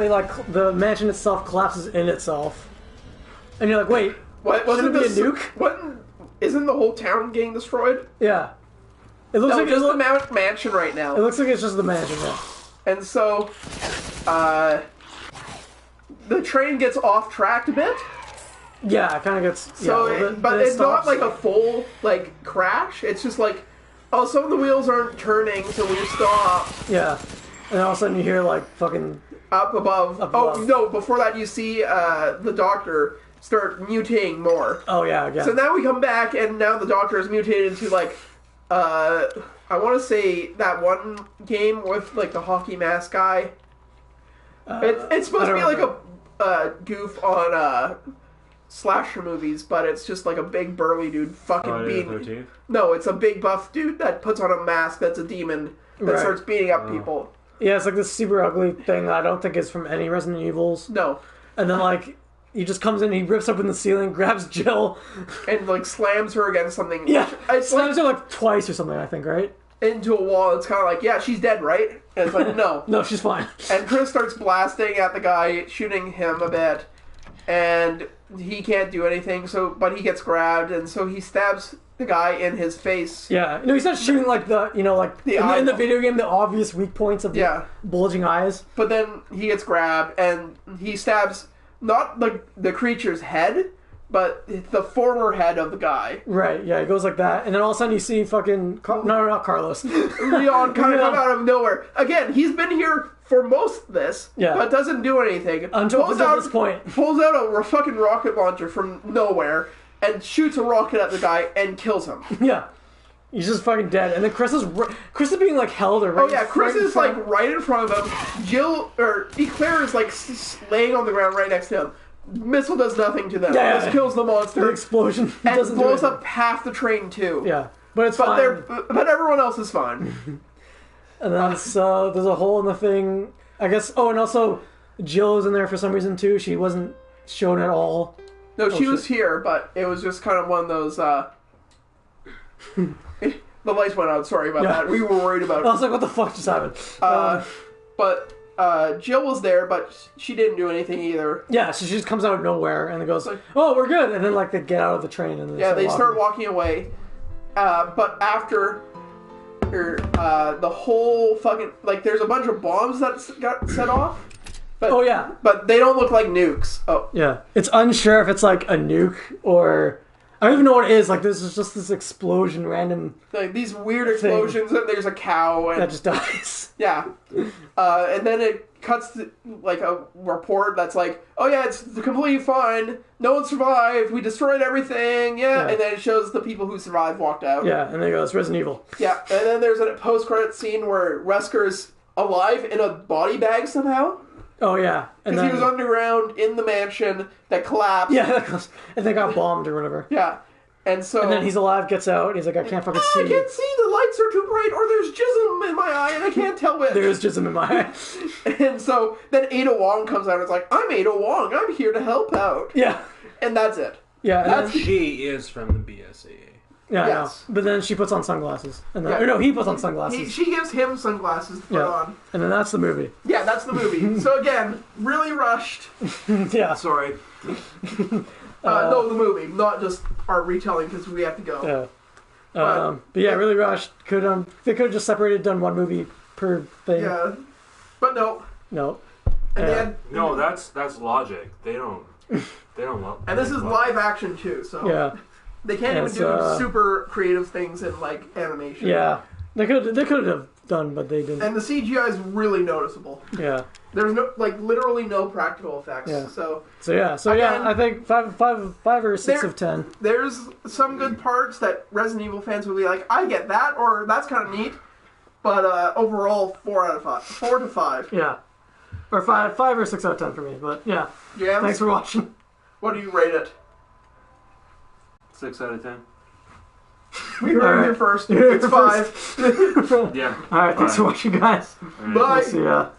the mansion itself collapses in itself. And you're like, wait, shouldn't it be a nuke? Isn't the whole town getting destroyed? Yeah. It looks like it's the mansion right now. It looks like it's just the mansion, yeah. And so, the train gets off track a bit. Yeah, it kind of gets... but it's not like a full, crash. It's just some of the wheels aren't turning, so we stop. Yeah. And all of a sudden you hear, fucking... Up above. Oh, no, before that you see the doctor start mutating more. Oh, yeah. So now we come back, and now the doctor is mutated into, I want to say that one game with, the hockey mask guy. It's supposed to be a goof on... slasher movies, but it's just a big burly dude fucking beating. No, it's a big buff dude that puts on a mask that's a demon that starts beating up people. Yeah, it's this super ugly thing that I don't think is from any Resident Evils. No. And then he just comes in, he rips open the ceiling, grabs Jill, and slams her against something. Yeah, slams her twice or something, I think, right? Into a wall. It's kind of yeah, she's dead, right? And it's no, no, she's fine. And Chris starts blasting at the guy, shooting him a bit, and he can't do anything, but he gets grabbed, and so he stabs the guy in his face. Yeah. He starts shooting in the video game, the obvious weak points of the bulging eyes. But then he gets grabbed, and he stabs not the creature's head, but the former head of the guy. Right, yeah, it goes like that, and then all of a sudden you see fucking... not Carlos. Leon kind of come out of nowhere. Again, he's been here for most of this, but doesn't do anything. Until this point. Pulls out a fucking rocket launcher from nowhere and shoots a rocket at the guy and kills him. Yeah. He's just fucking dead. And then Chris is being held or right. Oh yeah, Chris is right in front of him. Claire is laying on the ground right next to him. Missile does nothing to them. Yeah, just kills the monster. The explosion and blows up half the train too. Yeah, but it's fine. But everyone else is fine. And then there's a hole in the thing. I guess. Oh, and also Jill is in there for some reason too. She wasn't shown at all. No, she was here, but it was just kind of one of those. The lights went out. Sorry about that. We were worried about. I was like, "What the fuck just happened?" But Jill was there, but she didn't do anything either. Yeah, so she just comes out of nowhere and it goes, "Oh, we're good," and then they get out of the train and they start walking away. But after the whole fucking there's a bunch of bombs that got set off. But, but they don't look like nukes. Oh yeah, it's unsure if it's a nuke or I don't even know what it is. Like, this is just this explosion, random... Like, these weird explosions, and there's a cow, and... that just dies. Yeah. And then it cuts to, like, a report that's like, oh yeah, it's completely fine. No one survived. We destroyed everything. Yeah. And then it shows the people who survived walked out. Yeah, and there goes Resident Evil. Yeah. And then there's a post-credit scene where Resker's alive in a body bag somehow. Oh, yeah. And because he was underground in the mansion that collapsed. Yeah, and they got bombed or whatever. Yeah. And so... And then he's alive, gets out, and he's like, I can't fucking see. I can't see, the lights are too bright, or there's jism in my eye, and I can't tell which. There is jism in my eye. And so then Ada Wong comes out and is like, I'm Ada Wong, I'm here to help out. Yeah. And that's it. Yeah. And she is from the BSAA. Yeah, yes. But then she puts on sunglasses. And then, or no, he puts on sunglasses. She gives him sunglasses to put on. And then that's the movie. Yeah, that's the movie. So again, really rushed. Yeah. Sorry. No, the movie, not just our retelling because we have to go. Yeah. But yeah, really rushed. They could have just separated, done one movie per thing. Yeah. But no. No. And no, that's logic. They don't love. And this is live action too, so yeah. They can't even do super creative things in like animation. Yeah. They could have done, but they didn't. And the CGI is really noticeable. Yeah. There's no literally no practical effects. Yeah. So again, I think five or 6 of 10. There's some good parts that Resident Evil fans will be like, I get that, or that's kind of neat. But overall, 4 out of 5, 4 to 5. Yeah. Or 5 or 6 out of 10 for me. But yeah. Yeah. Thanks for watching. What do you rate it? 6 out of 10. We heard it here first. It's 5. Yeah. Alright, thanks for watching, guys. Bye. We'll see ya.